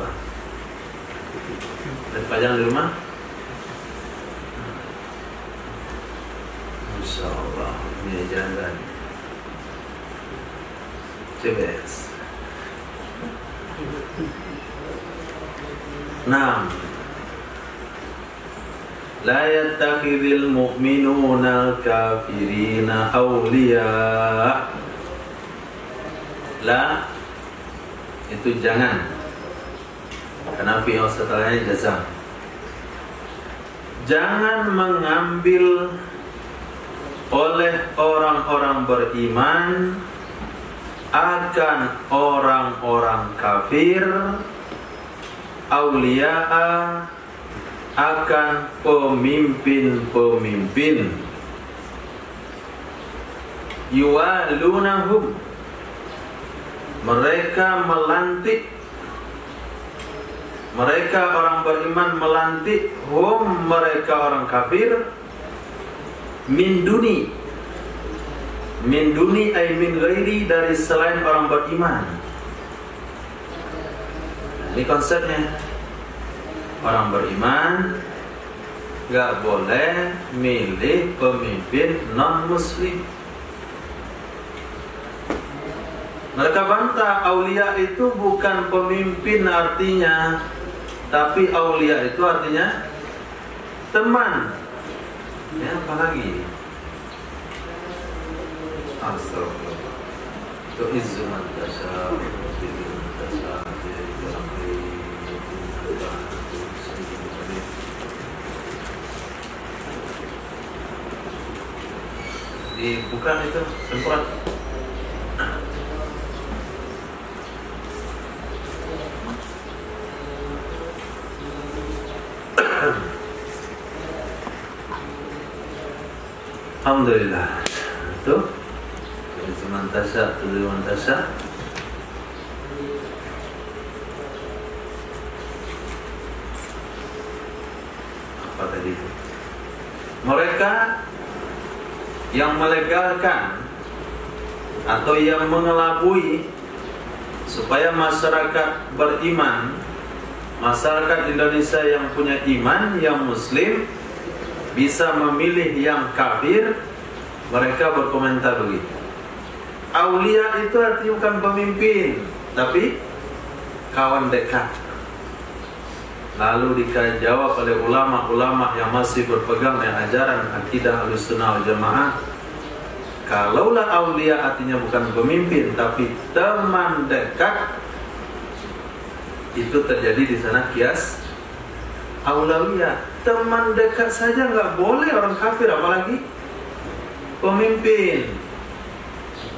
[SPEAKER 1] Terpajang di rumah. Insyaallah ini ijazah. TBS. Naam. La yattakhidhul mu'minuna al-kafirina awliya. La itu jangan. Karena fi'il setelahnya jazam. Jangan mengambil oleh orang-orang beriman akan orang-orang kafir awliya'a, akan pemimpin-pemimpin, yuwalunahum, mereka melantik, mereka orang beriman melantik hum, mereka orang kafir, min duni ay min ghairi, dari selain orang beriman. Ini konsepnya. Orang beriman gak boleh milih pemimpin non-muslim. Mereka bantah aulia itu bukan pemimpin artinya, tapi aulia itu artinya teman. Ya, apalagi astagfirullah. Tu'izzu man tasha wa tudhillu man tasha bi amri. Bukan itu semprot. Alhamdulillah. Itu semantasya, tujuh mantasya. Apa tadi itu? Mereka yang melegalkan atau yang mengelabui supaya masyarakat beriman, masyarakat Indonesia yang punya iman, yang muslim bisa memilih yang kafir, mereka berkomentar begitu. Aulia itu artinya bukan pemimpin, tapi kawan dekat. Lalu dijawab oleh ulama-ulama yang masih berpegang dengan ajaran akidah Ahlussunnah wal Jamaah, kalaulah aulia artinya bukan pemimpin tapi teman dekat, itu terjadi di sana kias aulawiyah. Teman dekat saja nggak boleh orang kafir, apalagi pemimpin.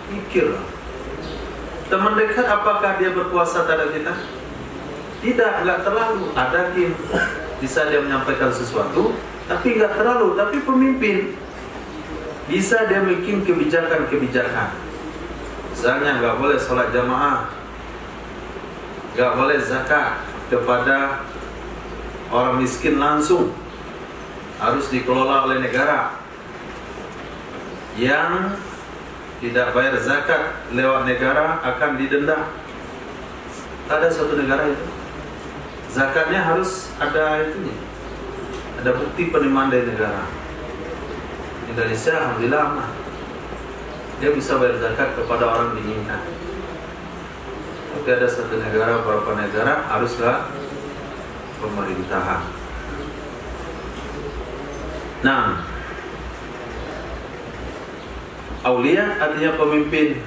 [SPEAKER 1] Mikirlah, teman dekat apakah dia berkuasa terhadap kita? Tidak, nggak terlalu. Ada kim, bisa dia menyampaikan sesuatu, tapi nggak terlalu. Tapi pemimpin bisa dia bikin kebijakan-kebijakan. Misalnya nggak boleh sholat jamaah, nggak boleh zakat kepada orang miskin langsung, harus dikelola oleh negara. Yang tidak bayar zakat lewat negara akan didenda. Ada satu negara itu zakatnya harus ada itunya, ada bukti penerimaan dari negara. Indonesia alhamdulillah aman, dia bisa bayar zakat kepada orang diinginkan. Tapi ada satu negara, beberapa negara haruslah pemerintahan. Nah, aulia artinya pemimpin.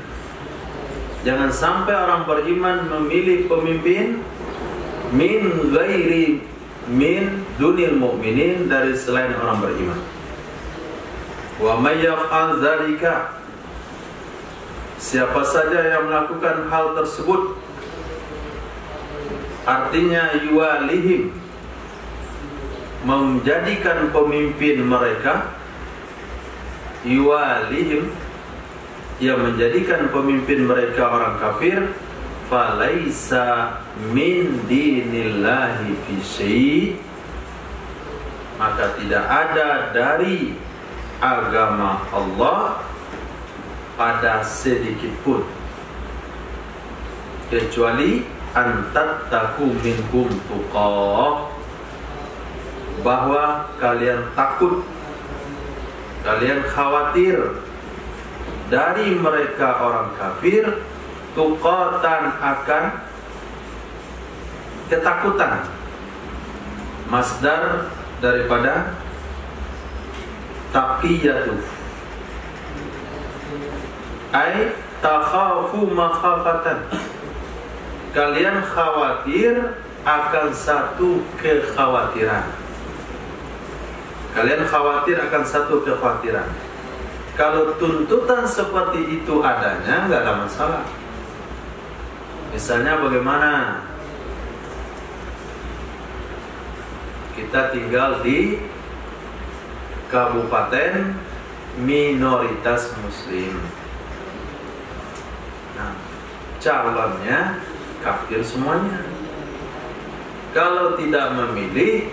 [SPEAKER 1] Jangan sampai orang beriman memilih pemimpin min ghairi min dunil mu'minin, dari selain orang beriman. Wa may yaf'al dzalika, siapa saja yang melakukan hal tersebut, artinya yuwalihim, menjadikan pemimpin mereka, yuwalihim, yang menjadikan pemimpin mereka orang kafir, falaisa min dinillahi fi syai', maka tidak ada dari agama Allah pada sedikit pun, kecuali antattaku minhum tuqah, bahwa kalian takut, kalian khawatir dari mereka orang kafir, tuqatan akan ketakutan. Masdar daripada taqiyatu, ai takhafu makhafatan, kalian khawatir akan satu kekhawatiran. Kalian khawatir akan satu kekhawatiran. Kalau tuntutan seperti itu adanya, nggak ada masalah. Misalnya bagaimana kita tinggal di kabupaten minoritas muslim, nah, calonnya kafir semuanya. Kalau tidak memilih,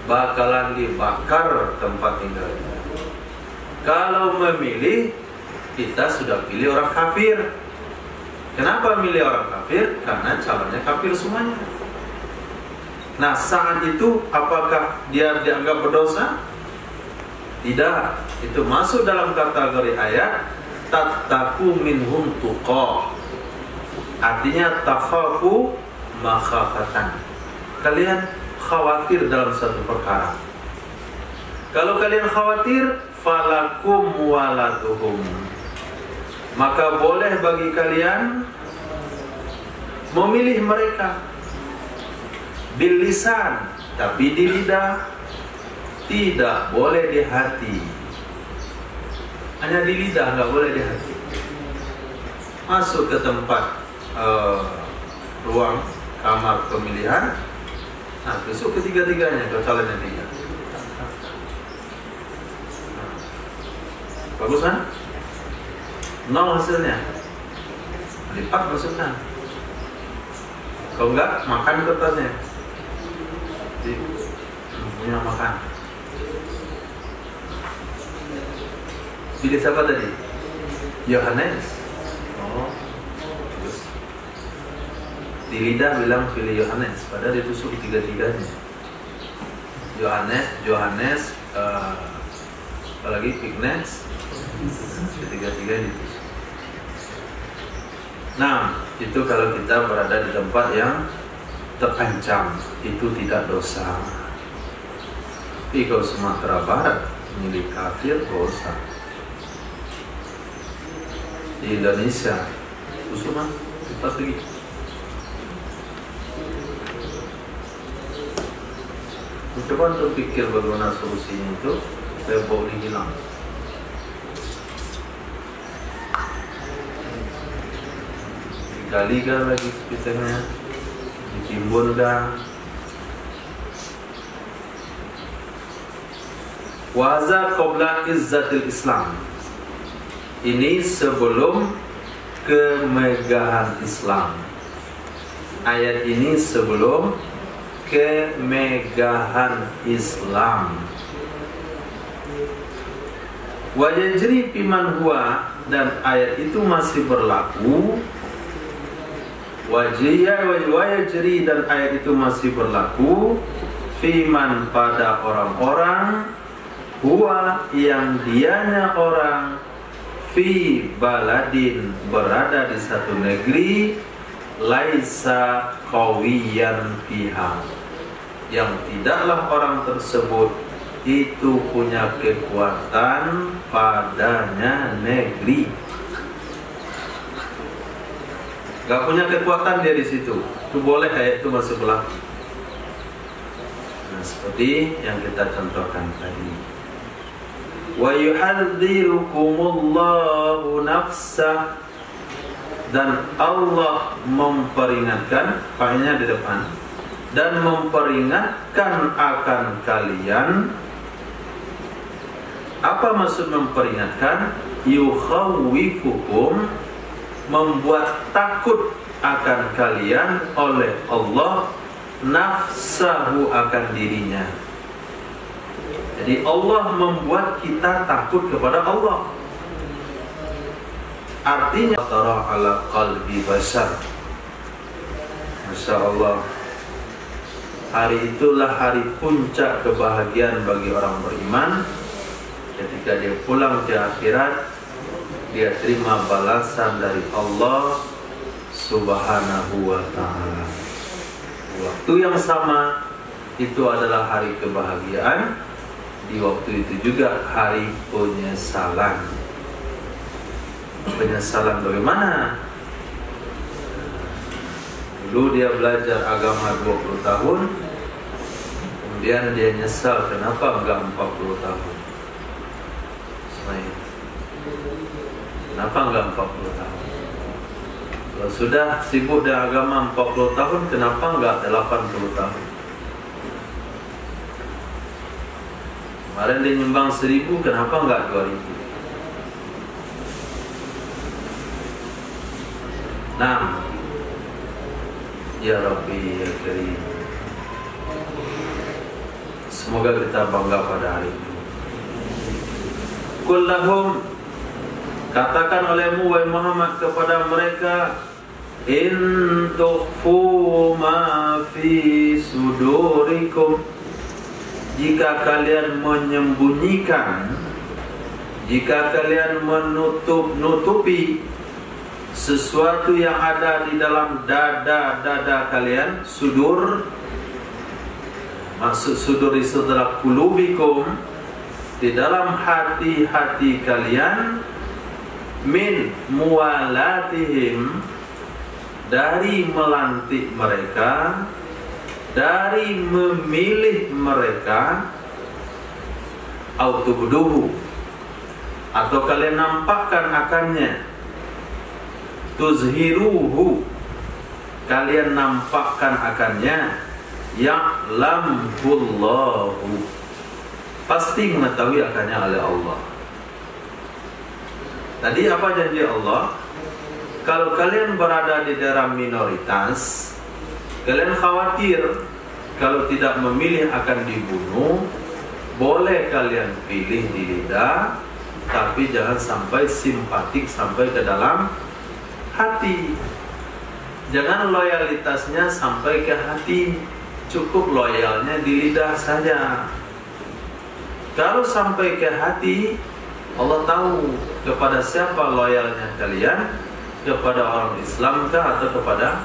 [SPEAKER 1] bakalan dibakar tempat tinggalnya. Kalau memilih, kita sudah pilih orang kafir. Kenapa milih orang kafir? Karena calonnya kafir semuanya. Nah, saat itu apakah dia dianggap berdosa? Tidak. Itu masuk dalam kategori ayat tattaku minhum tuqah. Artinya takhafu makhafatan. Kalian khawatir dalam satu perkara. Kalau kalian khawatir, falakum walatuhum, maka boleh bagi kalian memilih mereka bil lisan, tapi di lidah, tidak boleh di hati. Hanya di lidah, nggak boleh di hati. Masuk ke tempat ruang kamar pemilihan, nah, besok ketiga-tiganya kalau calonnya tiga. Bagus kan? 0 hasilnya. Lipat masukkan. Kalau enggak, makan kertasnya. Punya makan. Pilih siapa tadi? Yohanes. Oh, bagus. Di lidah bilang pilih Yohanes, padahal ditusuk tiga-tiganya. Yohanes, apalagi Ignace, ketiga-tiganya ditusuk. Nah, itu kalau kita berada di tempat yang terancam, itu tidak dosa. Tapi kalau Sumatera Barat milik kafir, dosa. Di Indonesia, usulan kita lagi. Coba untuk pikir bagaimana solusinya itu supaya bau ini hilang. Digali kan lagi sekitarnya, ditimbun kan. Waza qabla izzatil Islam. Ini sebelum kemegahan Islam. Ayat ini sebelum kemegahan Islam. Wa yajri fiman huwa, dan ayat itu masih berlaku. Wa yajri, dan ayat itu masih berlaku fiman, pada orang-orang, huwa, yang dianya orang, fi baladin, berada di satu negeri, laisa qawiyan fiha, yang tidaklah orang tersebut itu punya kekuatan padanya negeri. Gak punya kekuatan dia di situ, itu boleh, ayat itu masih berlaku. Nah, seperti yang kita contohkan tadi. Wa yuhadzirukumullahu nafsah, dan Allah memperingatkan, pakainya di depan, dan memperingatkan akan kalian. Apa maksud memperingatkan? Yukhawwifukum, membuat takut akan kalian oleh Allah, nafsahu, akan dirinya. Jadi Allah membuat kita takut kepada Allah. Artinya tara ala qalbi bashar. Masya Allah, hari itulah hari puncak kebahagiaan bagi orang beriman. Ketika dia pulang ke akhirat, dia terima balasan dari Allah Subhanahu wa ta'ala. Waktu yang sama itu adalah hari kebahagiaan. Di waktu itu juga hari penyesalan. Penyesalan bagaimana? Dulu dia belajar agama 20 tahun, kemudian dia nyesal kenapa enggak 40 tahun. Kenapa enggak 40 tahun? Kalau sudah sibuk dengan agama 40 tahun, kenapa enggak 80 tahun? Kemarin dia nyumbang 1000, kenapa enggak 2000? Nah, ya Rabbi ya Karim, semoga kita bangga pada hari ini. Qul lahum, katakan olehmu wahai Muhammad kepada mereka, in tukhfu ma fi sudurikum, jika kalian menyembunyikan, jika kalian menutupi sesuatu yang ada di dalam dada kalian, sudur, maksud sudur itu adalah qulubikum, di dalam hati-hati kalian, min muwalatihim, dari melantik mereka, dari memilih mereka, autubduhu, atau kalian nampakkan akannya, tuzhiruhu, kalian nampakkan akannya, ya'lamhullahu, pasti mengetahui akannya oleh Allah. Tadi apa janji Allah? Kalau kalian berada di daerah minoritas, kalian khawatir kalau tidak memilih akan dibunuh, boleh kalian pilih di lidah, tapi jangan sampai simpatik sampai ke dalam hati. Jangan loyalitasnya sampai ke hati, cukup loyalnya di lidah saja. Kalau sampai ke hati, Allah tahu kepada siapa loyalnya kalian, kepada orang Islam kah atau kepada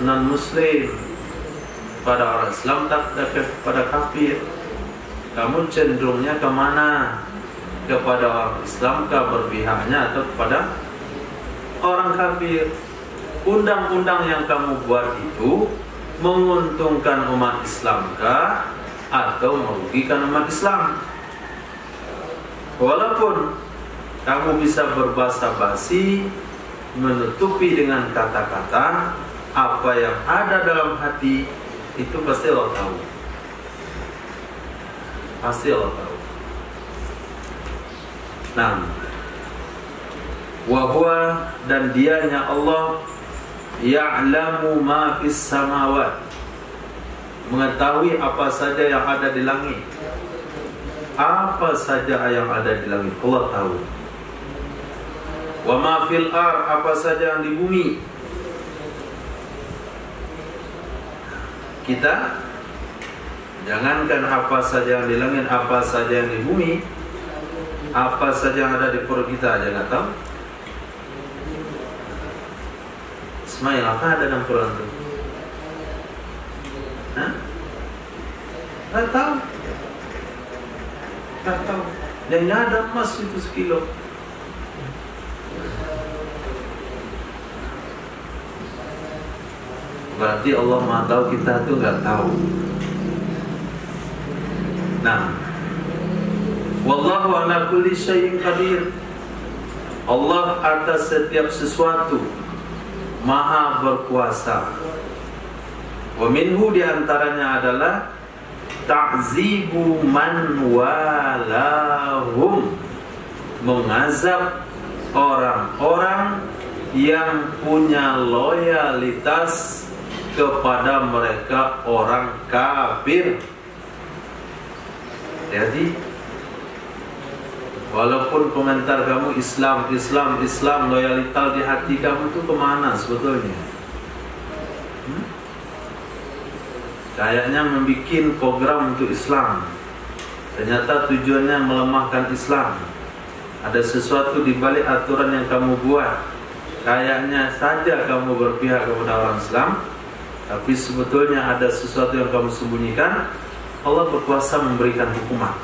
[SPEAKER 1] non-muslim, kepada orang Islam tak kepada kafir. Kamu cenderungnya kemana? Kepada orang Islam kah berpihaknya atau kepada orang kafir? Undang-undang yang kamu buat itu menguntungkan umat Islam kah atau merugikan umat Islam? Walaupun kamu bisa berbahasa basi, menutupi dengan kata-kata, apa yang ada dalam hati itu pasti Allah tahu. Pasti Allah tahu. Nah, wa huwa, dan dianya Allah, ya'lamu ma fis samawat, mengetahui apa saja yang ada di langit. Apa saja yang ada di langit Allah tahu. Wa ma fil ar, apa saja yang di bumi. Kita jangankan apa saja yang di langit, apa saja yang di bumi, apa saja yang ada di perut kita aja nggak tahu. Ismail, apa ada dalam Quran itu? Hah? Nggak tahu. Nggak tahu. Dan ada emas itu sekilo. Berarti Allah Maha tahu, kita tuh nggak tahu. Nah, wallahu ala kulli syai'in qadir. Allah atas setiap sesuatu Maha berkuasa. Wa minhu, diantaranya adalah ta'zibu man walahum, mengazab orang-orang yang punya loyalitas kepada mereka orang kafir. Jadi walaupun komentar kamu Islam, loyalitas di hati kamu itu kemana sebetulnya? Kayaknya membuat program untuk Islam, ternyata tujuannya melemahkan Islam. Ada sesuatu di balik aturan yang kamu buat. Kayaknya saja kamu berpihak kepada orang Islam, tapi sebetulnya ada sesuatu yang kamu sembunyikan. Allah berkuasa memberikan hukuman.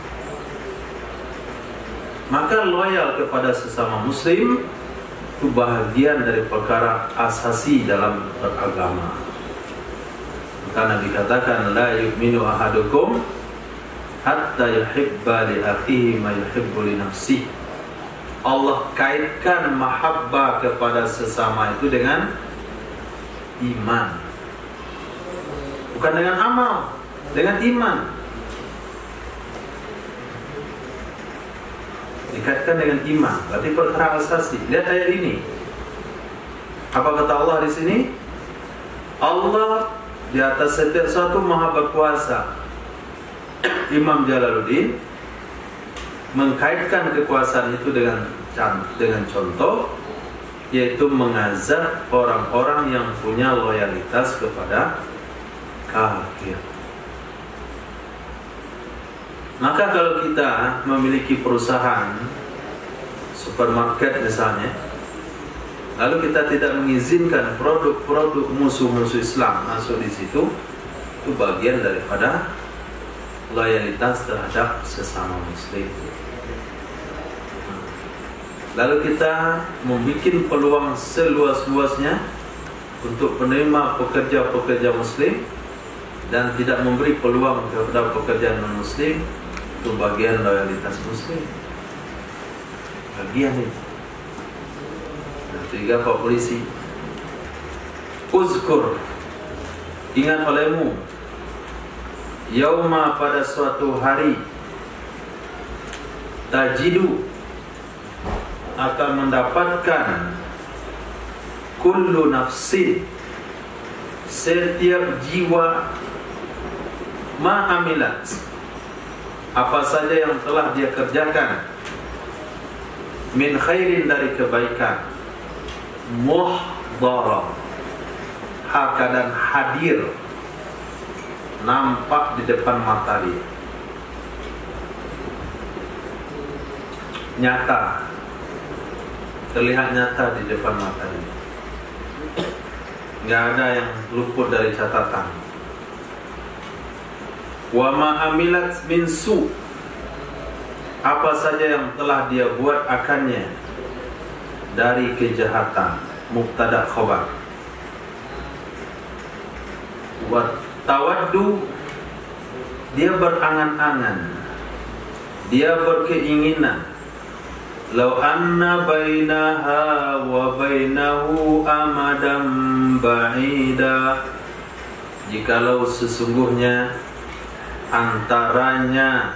[SPEAKER 1] Maka loyal kepada sesama muslim itu bahagian dari perkara asasi dalam beragama. Maka Nabi katakan, la yu'minu ahadukum hatta yuhibba li akhihi ma yuhibbu li nafsihi. Allah kaitkan mahabbah kepada sesama itu dengan iman, bukan dengan amal, dengan iman. Dikaitkan dengan iman, berarti perkara asasi. Lihat ayat ini. Apa kata Allah di sini? Allah di atas setiap sesuatu maha berkuasa. Imam Jalaluddin mengkaitkan kekuasaan itu dengan contoh, yaitu mengazab orang-orang yang punya loyalitas kepada kafir. Maka kalau kita memiliki perusahaan supermarket misalnya, lalu kita tidak mengizinkan produk-produk musuh-musuh Islam masuk di situ, itu bagian daripada loyalitas terhadap sesama muslim. Lalu kita membuat peluang seluas-luasnya untuk penerima pekerja-pekerja muslim dan tidak memberi peluang kepada pekerja non-muslim, itu bagian loyalitas muslim. Bagian itu. Nah, 3 Pak Polisi. Uzkur, ingat olehmu, yauma, pada suatu hari, tajidu, akan mendapatkan kullu nafsin, setiap jiwa, ma'amilat, apa saja yang telah dia kerjakan, min khairin, dari kebaikan, muhdara, keadaan hadir, nampak di depan mata dia, nyata, terlihat nyata di depan mata dia. Nggak ada yang luput dari catatan. Wa ma'amilat min su, apa saja yang telah dia buat akannya dari kejahatan, mubtada khabar. Wa tawaddu, dia berangan-angan, dia berkeinginan, lau anna bainaha wa bainahu amadan ba'ida, jikalau sesungguhnya antaranya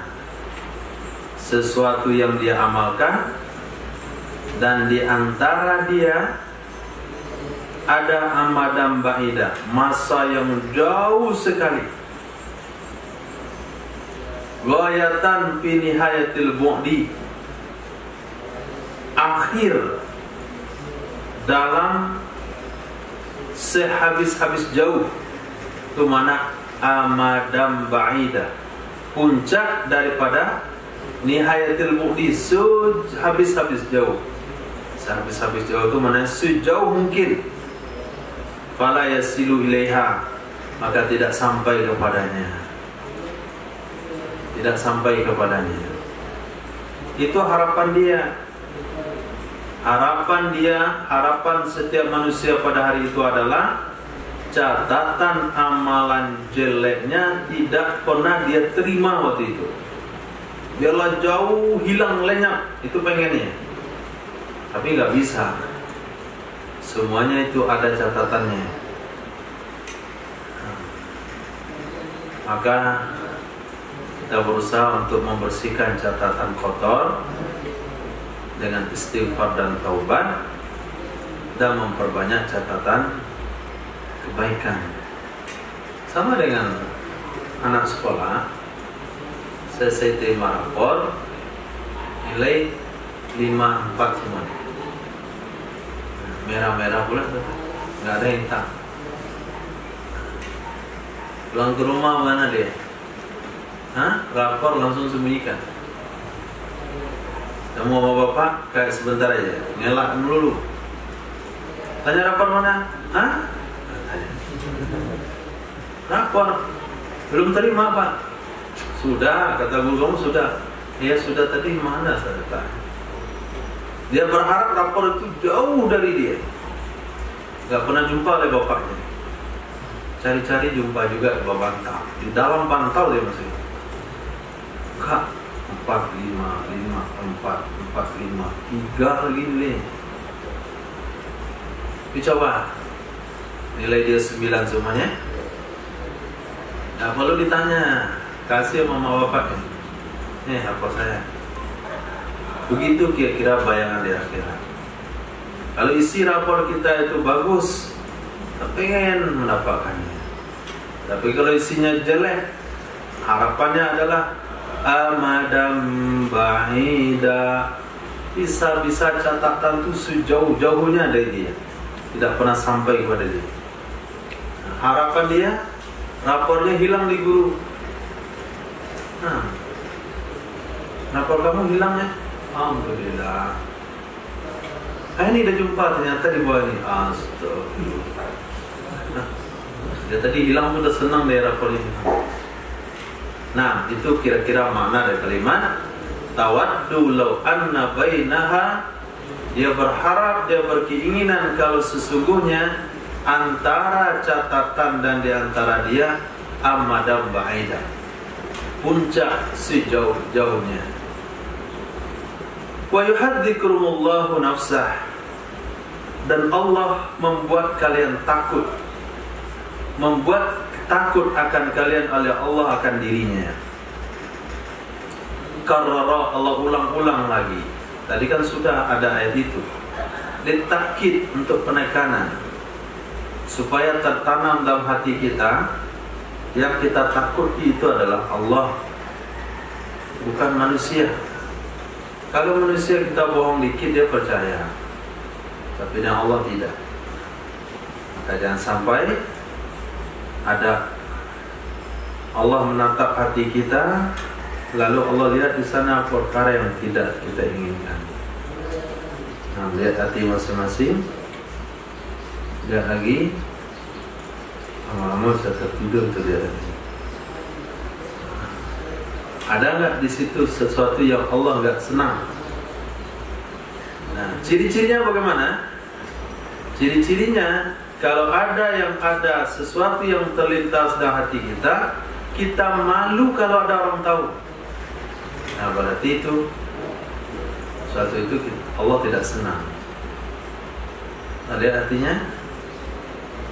[SPEAKER 1] sesuatu yang dia amalkan dan di antara dia ada amadan ba'ida, masa yang jauh sekali, ghayatan fi nihayatil bu'di, akhir dalam sehabis-habis jauh, itu mana amadam ba'ida, puncak daripada nihayatil bu'di, habis-habis jauh. Sehabis-habis jauh itu mana sejauh mungkin. Fala yasilu ilaiha, maka tidak sampai kepadanya. Tidak sampai kepadanya. Itu harapan dia. Harapan setiap manusia pada hari itu adalah catatan amalan jeleknya tidak pernah dia terima waktu itu. Biarlah jauh, hilang, lenyap, itu pengennya. Tapi nggak bisa. Semuanya itu ada catatannya. Maka kita berusaha untuk membersihkan catatan kotor dengan istighfar dan taubat, dan memperbanyak catatan kebaikan. Sama dengan anak sekolah, Selesai terima rapor, nilai 5-4 semua. Merah-merah pula tuh, nggak ada hitam. Pulang ke rumah mana dia? Rapor langsung sembunyikan. Kamu sama bapak kayak sebentar aja, ngelak dulu. Tanya rapor mana? Rapor belum terima pak. Sudah, kata guru kamu sudah. Ya sudah tadi mana saya tanya. Dia berharap rapor itu jauh dari dia. Gak pernah jumpa oleh bapaknya. Cari-cari jumpa juga di bantal. Di dalam bantal dia masih. Kak, 4, 5, 3 lagi nilai. Dicoba. Nilai dia 9 semuanya. Nah, perlu ditanya. Kasih mama bapaknya. Apa saya? Begitu kira-kira bayangan di akhirat. Kalau isi rapor kita itu bagus, kita pengen mendapatkannya. Tapi kalau isinya jelek, harapannya adalah amadam ba'ida. Bisa-bisa catatan itu sejauh-jauhnya dari dia, tidak pernah sampai kepada dia. Harapan dia, rapornya hilang di guru. Rapor kamu hilang ya? Alhamdulillah. Ini udah jumpa ternyata di bawah ini. Astagfirullah. Dia tadi hilang udah senang dari rapor ini. Nah, itu kira-kira makna dari kalimat tawaddu law anna bainaha. Dia berharap, dia berkeinginan kalau sesungguhnya antara catatan dan di antara dia amadam ba'ida, puncak sejauh-jauhnya. Wa yuhadzikurumullahu nafsah, dan Allah membuat kalian takut, membuat takut akan kalian oleh Allah akan dirinya. Karrara, Allah ulang-ulang lagi. Tadi kan sudah ada ayat itu. Ditakkid untuk penekanan supaya tertanam dalam hati kita, yang kita takuti itu adalah Allah, bukan manusia. Kalau manusia kita bohong dikit dia percaya, tapi dengan Allah tidak. Maka jangan sampai ada Allah menatap hati kita, lalu Allah lihat di sana perkara yang tidak kita inginkan. Nah, lihat hati masing-masing. Lihat lagi. Lama-lama saya tertidur terlihat. Ada nggak di situ sesuatu yang Allah nggak senang? Nah, ciri-cirinya bagaimana? Ciri-cirinya kalau ada sesuatu yang terlintas dalam hati kita, kita malu kalau ada orang tahu. Nah, berarti itu sesuatu itu Allah tidak senang. Nah, lihat artinya.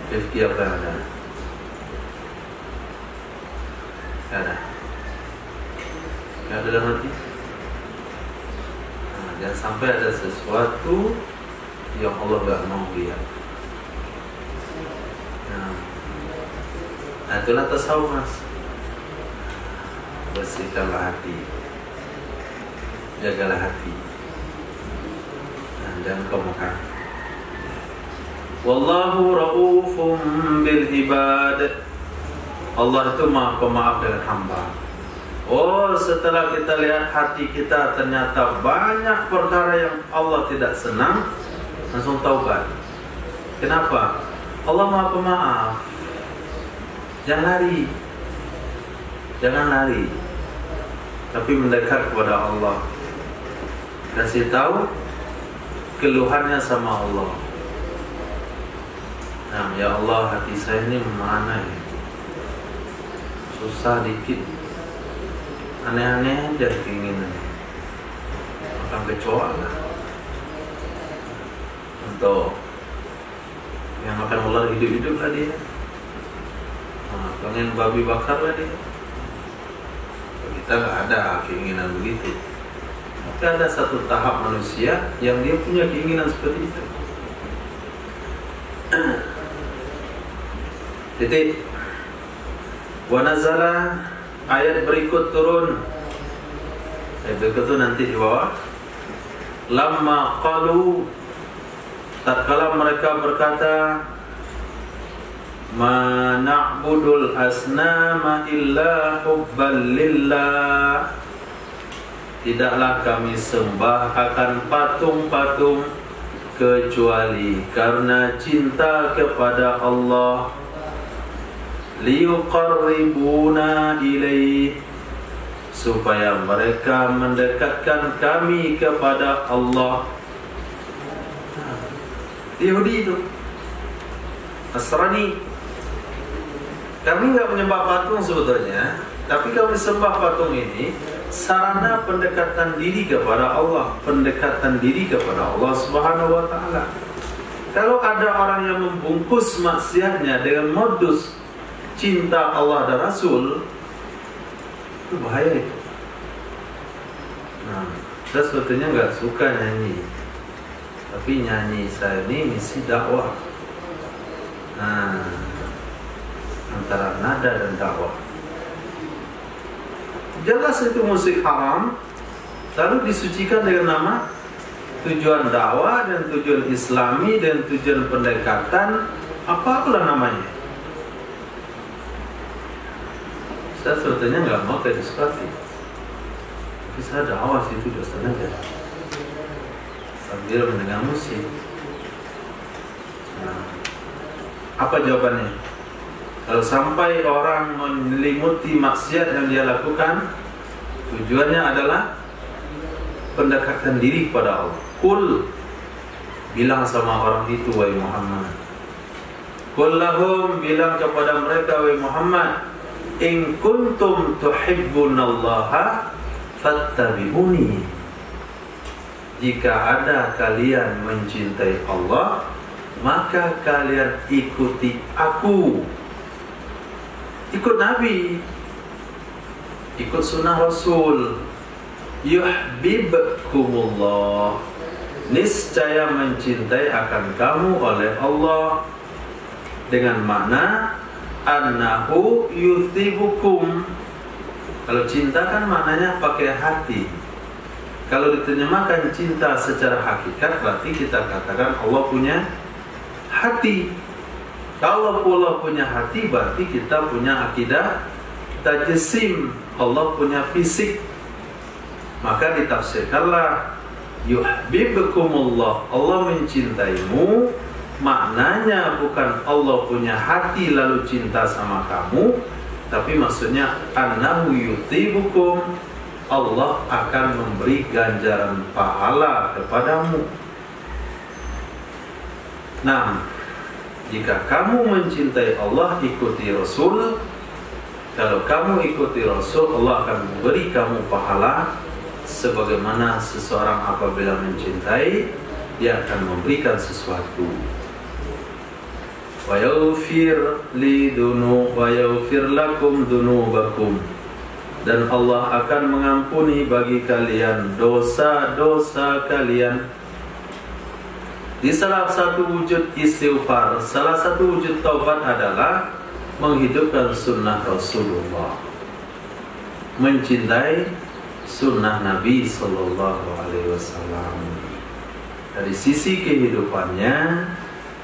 [SPEAKER 1] Rifki apa yang ada? Gak ada. Gak ada dalam hati. Nah, jangan sampai ada sesuatu yang Allah gak mau lihat. Nah, itulah tasawuf, mas. Bersihkanlah hati, jagalah hati. Nah, jangan kau makan. Wallahu ra'ufum bil ibad. Allah itu maha pemaaf dengan hamba. Oh, setelah kita lihat hati kita ternyata banyak perkara yang Allah tidak senang, langsung taubat. Kenapa? Allah maha pemaaf. Jangan lari, jangan lari, tapi mendekat kepada Allah. Kasih tahu keluhannya sama Allah. Nah, ya Allah, hati saya ini mana ya? Susah dikit, aneh-aneh aja keinginan, makan kecoa lah, untuk yang makan ular hidup-hidup lah dia. Nah, pengen babi bakar lah dia. Kita nggak ada keinginan begitu. Tapi ada satu tahap manusia yang dia punya keinginan seperti itu. Titik. Wa nazala, ayat berikut turun. Begitu nanti di bawah. Lamma qalu, tatkala mereka berkata, ma na'budul asnama illa hubban lillah, tidaklah kami sembah akan patung-patung kecuali karena cinta kepada Allah. Liyuqarribuna ilaih, supaya mereka mendekatkan kami kepada Allah. Yahudi itu, Nasrani, kami nggak menyembah patung sebetulnya, tapi kami sembah patung ini sarana pendekatan diri kepada Allah, pendekatan diri kepada Allah Subhanahu wa Ta'ala. Kalau ada orang yang membungkus maksiatnya dengan modus cinta Allah dan Rasul, itu bahaya itu. Nah, saya sebetulnya nggak suka nyanyi, tapi nyanyi saya ini misi dakwah. Nah, antara nada dan dakwah. Jelas itu musik haram, lalu disucikan dengan nama tujuan dakwah dan tujuan islami dan tujuan pendekatan, apalah namanya. Saya sebetulnya nggak mau kayak seperti, tapi saya dakwah situ dosa aja sambil mendengar musik. Nah, apa jawabannya? Kalau sampai orang menyelimuti maksiat yang dia lakukan, tujuannya adalah pendekatan diri kepada Allah. Kul, bilang sama orang itu, wahai Muhammad. Kul lahum, bilang kepada mereka, wahai Muhammad, in kuntum tuhibbunallaha fattabi'uni. Jika ada kalian mencintai Allah, maka kalian ikuti aku. Ikut Nabi, ikut sunnah Rasul. Yuhibbukumullah, niscaya mencintai akan kamu oleh Allah, dengan makna annahu yuthibukum. Kalau cinta kan maknanya pakai hati. Kalau diterjemahkan cinta secara hakikat, berarti kita katakan Allah punya hati. Kalau Allah punya hati, berarti kita punya akidah tajsim, Allah punya fisik. Maka ditafsirkanlah yuhibbukumullah, Allah mencintaimu. Maknanya bukan Allah punya hati lalu cinta sama kamu, tapi maksudnya annahu yuthibukum, Allah akan memberi ganjaran pahala kepadamu. Nah, jika kamu mencintai Allah, ikuti Rasul. Kalau kamu ikuti Rasul, Allah akan memberi kamu pahala. Sebagaimana seseorang apabila mencintai, dia akan memberikan sesuatu. Wa yaghfir lakum dunubakum, dan Allah akan mengampuni bagi kalian dosa-dosa kalian. Di salah satu wujud istighfar, salah satu wujud taubat adalah menghidupkan sunnah Rasulullah, mencintai sunnah Nabi Sallallahu Alaihi Wasallam. Dari sisi kehidupannya,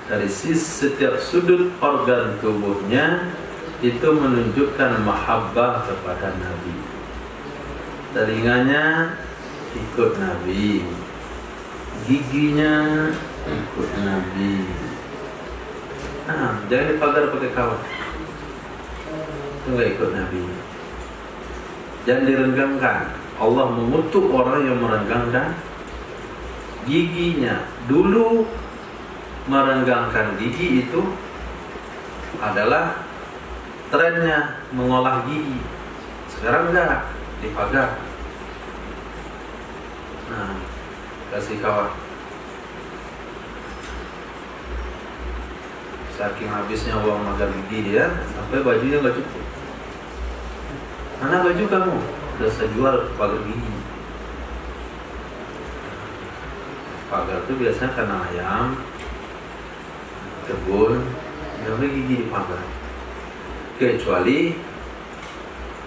[SPEAKER 1] dari sisi setiap sudut organ tubuhnya, itu menunjukkan mahabbah kepada Nabi. Telinganya ikut Nabi, giginya ikut Nabi. Nah, jangan dipagar pakai kawat, itu nggak ikut Nabi. Jangan direnggangkan. Allah mengutuk orang yang merenggangkan giginya. Dulu merenggangkan gigi itu adalah trennya, mengolah gigi. Sekarang enggak, dipagar. Nah, kasih kawat. Saking habisnya uang makan gigi dia, sampai bajunya nggak cukup. Mana baju kamu? Udah saya jual pagar gigi. Pagar itu biasanya karena ayam, kebun, jadi gigi dipagar. Kecuali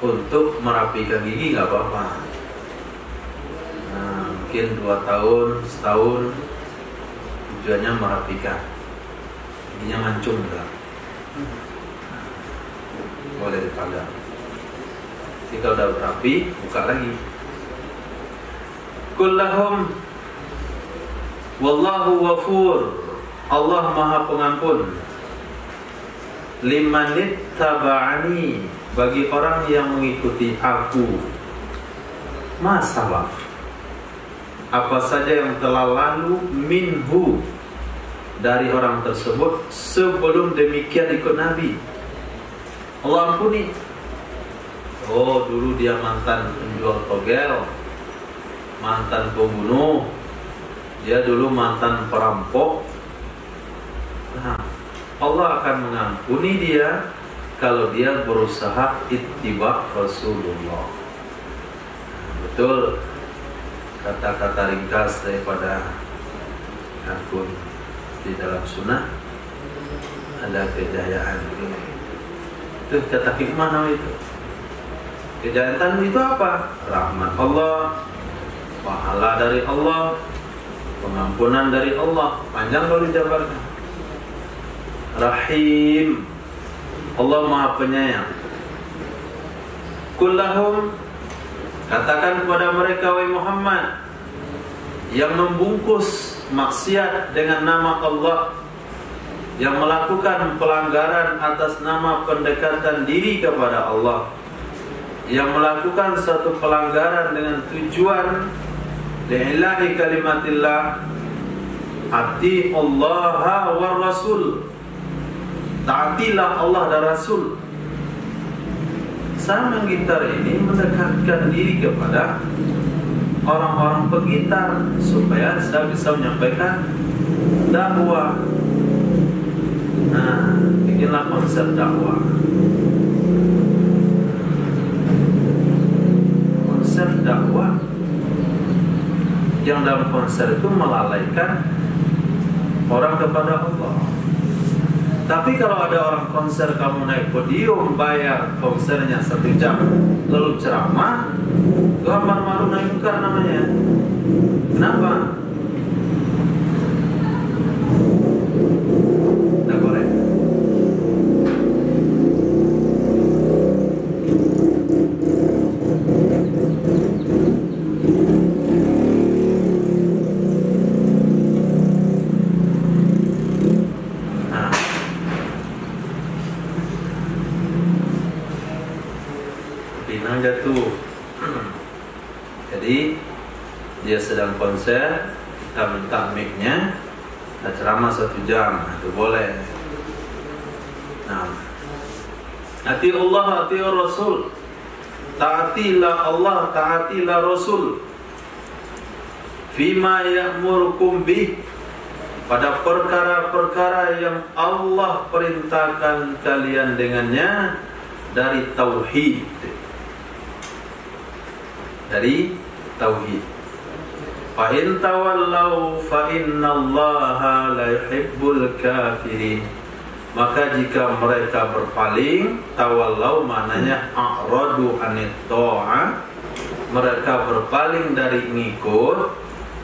[SPEAKER 1] untuk merapikan gigi nggak apa-apa. mungkin 2 tahun, setahun, tujuannya merapikan, ininya mancung lah, boleh dipanggang. Jika udah rapi, buka lagi. Kullahum wallahu ghafur, Allah Maha Pengampun. Limanit taba'ani, bagi orang yang mengikuti aku. Masalah apa saja yang telah lalu minhu, dari orang tersebut sebelum demikian ikut Nabi, Allah ampuni. Oh, dulu dia mantan penjual togel, mantan pembunuh, dia dulu mantan perampok. Nah, Allah akan mengampuni dia kalau dia berusaha ittiba Rasulullah. Betul kata-kata ringkas daripada akun di dalam sunnah, ada kejayaan. Itu kata hikmah namanya itu. Kejahatan itu apa? Rahmat Allah, pahala dari Allah, pengampunan dari Allah. Panjang kalau dijabarkan. Rahim, Allah Maha Penyayang. Kullahum, katakan kepada mereka, wahai Muhammad, yang membungkus maksiat dengan nama Allah, yang melakukan pelanggaran atas nama pendekatan diri kepada Allah, yang melakukan satu pelanggaran dengan tujuan li'ilahi kalimatillah, ati Allah wa Rasul, taatilah Allah dan Rasul. Sarang gitar ini mendekatkan diri kepada orang-orang pegitar supaya saya bisa menyampaikan dakwah. Nah, bikinlah konsep dakwah. Konsep dakwah yang dalam konser itu melalaikan orang kepada Allah. Tapi kalau ada orang konser, kamu naik podium, bayar konsernya 1 jam, lalu ceramah, itu amar ma'ruf nahi munkar namanya. Kenapa? Tidak boleh. Jatuh. Jadi dia sedang konser, kita minta mic-nya, kita ceramah 1 jam, itu boleh. Nah, ati Allah, ati Rasul, taatilah Allah, taatilah Rasul, fima ya'murukum bih, pada perkara-perkara yang Allah perintahkan kalian dengannya dari tauhid. Dari tauhid. Fa in tawallau fa innallaha la yuhibbul kafirin. Maka jika mereka berpaling, tawallau maknanya a'radu anit ta'ah, mereka berpaling dari ngikut,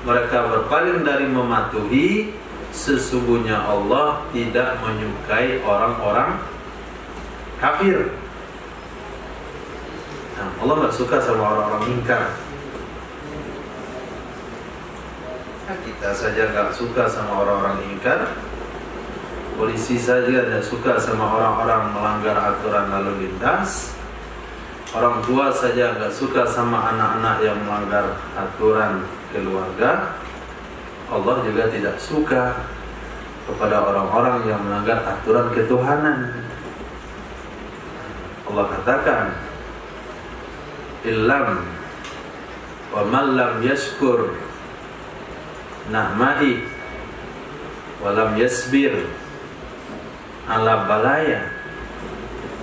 [SPEAKER 1] mereka berpaling dari mematuhi, sesungguhnya Allah tidak menyukai orang-orang kafir. Nah, Allah nggak suka sama orang-orang ingkar. Nah, kita saja nggak suka sama orang-orang ingkar. Polisi saja tidak suka sama orang-orang melanggar aturan lalu lintas. Orang tua saja nggak suka sama anak-anak yang melanggar aturan keluarga. Allah juga tidak suka kepada orang-orang yang melanggar aturan ketuhanan. Allah katakan, illam wa man lam yashkur na'mai wa lam yasbir ala balaya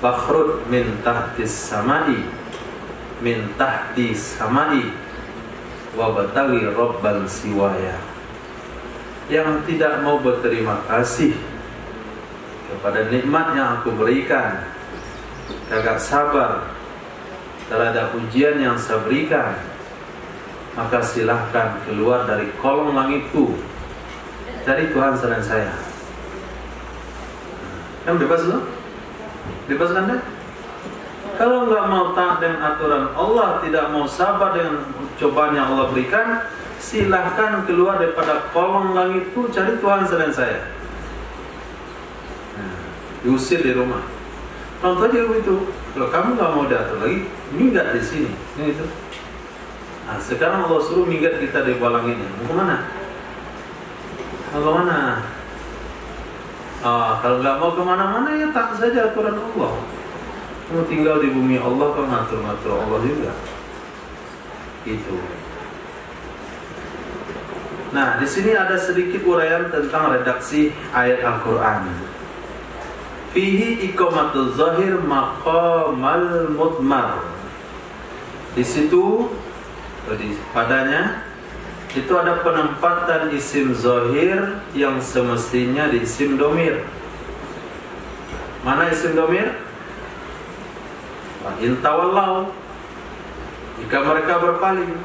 [SPEAKER 1] fakhrud min tahtis samai min tahti samai wa batagi rabban siwaya. Yang tidak mau berterima kasih kepada nikmat yang aku berikan, kagak sabar terhadap ujian yang saya berikan, maka silahkan keluar dari kolong langitku, cari Tuhan selain saya. Kan bebas loh? Bebas kan deh? Kalau nggak mau taat dengan aturan Allah, tidak mau sabar dengan cobaan yang Allah berikan, silahkan keluar daripada kolong langitku, cari Tuhan selain saya. Diusir di rumah. Contoh aja begitu. Kalau kamu nggak mau diatur lagi, minggat di sini. Ini itu. Nah, sekarang Allah suruh minggat kita di bawah langit ini. Mau kemana? Mau kemana? Kalau nggak mau kemana-mana ya tak saja aturan Allah. Kamu tinggal di bumi Allah, kau ngatur-ngatur Allah juga. Itu. Nah, di sini ada sedikit uraian tentang redaksi ayat Al-Quran. Fihi iqamatul zahir maqamal mudmar. Di situ, padanya itu ada penempatan isim zahir yang semestinya di isim domir. Mana isim domir? Intawallau, jika mereka berpaling.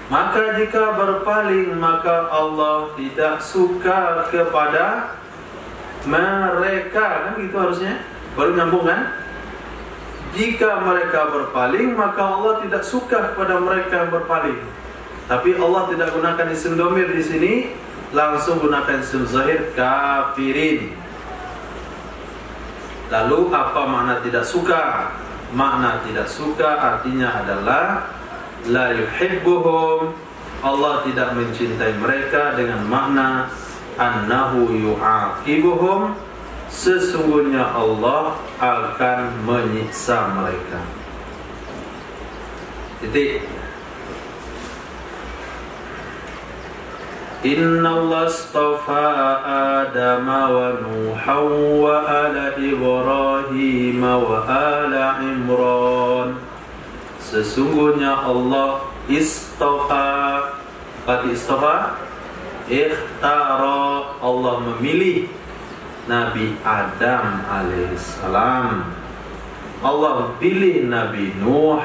[SPEAKER 1] Maka jika berpaling, maka Allah tidak suka kepada mereka. Kan gitu harusnya. Baru nyambung kan? Jika mereka berpaling, maka Allah tidak suka kepada mereka yang berpaling. Tapi Allah tidak gunakan isim domir di sini, langsung gunakan isim zahir kafirin. Lalu apa makna tidak suka? Makna tidak suka artinya adalah la yuhibbuhum, Allah tidak mencintai mereka, dengan makna annahu yu'aqibuhum, sesungguhnya Allah akan menyiksa mereka. Titik. Inna Allah astafa Adam wa Nuhan wa ala Ibrahim wa ala Imran. Sesungguhnya Allah istafa, kata istafa, ikhtara, Allah memilih Nabi Adam alaihissalam. Allah pilih Nabi Nuh,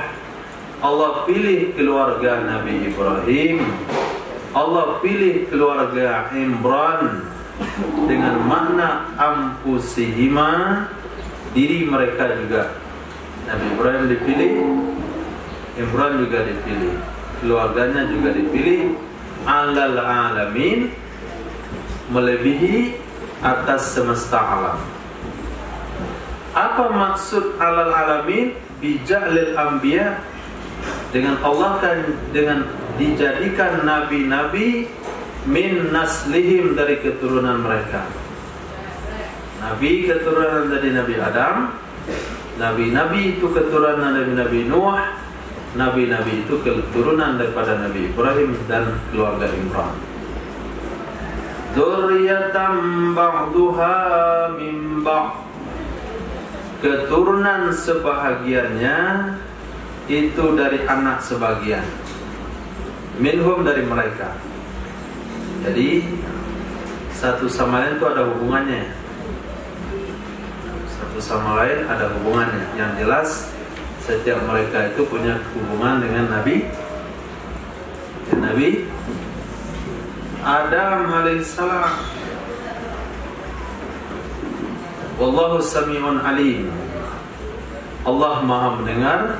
[SPEAKER 1] Allah pilih keluarga Nabi Ibrahim, Allah pilih keluarga Imran, dengan makna ampusihima, diri mereka juga. Nabi Ibrahim dipilih, Imran juga dipilih, keluarganya juga dipilih, alal alamin, melebihi atas semesta alam. Apa maksud alal alamin? Bija'lil anbiya, dengan Allah kan, dengan dijadikan nabi-nabi min naslihim, dari keturunan mereka. Nabi keturunan dari Nabi Adam, nabi-nabi itu keturunan Nabi Nuh, nabi-nabi itu keturunan daripada Nabi Ibrahim dan keluarga Imran. Dzurriyyatan ba'duha min ba'd, keturunan sebahagiannya itu dari anak sebagian, minhum, dari mereka. Jadi satu sama lain itu ada hubungannya, satu sama lain ada hubungannya. Yang jelas setiap mereka itu punya hubungan dengan Nabi Adam alaihissalam. Wallahu sami'un alim, Allah maha mendengar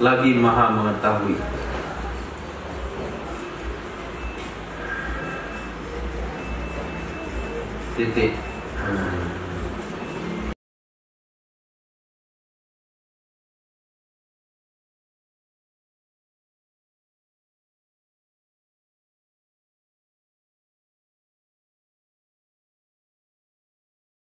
[SPEAKER 1] lagi maha mengetahui. Titik.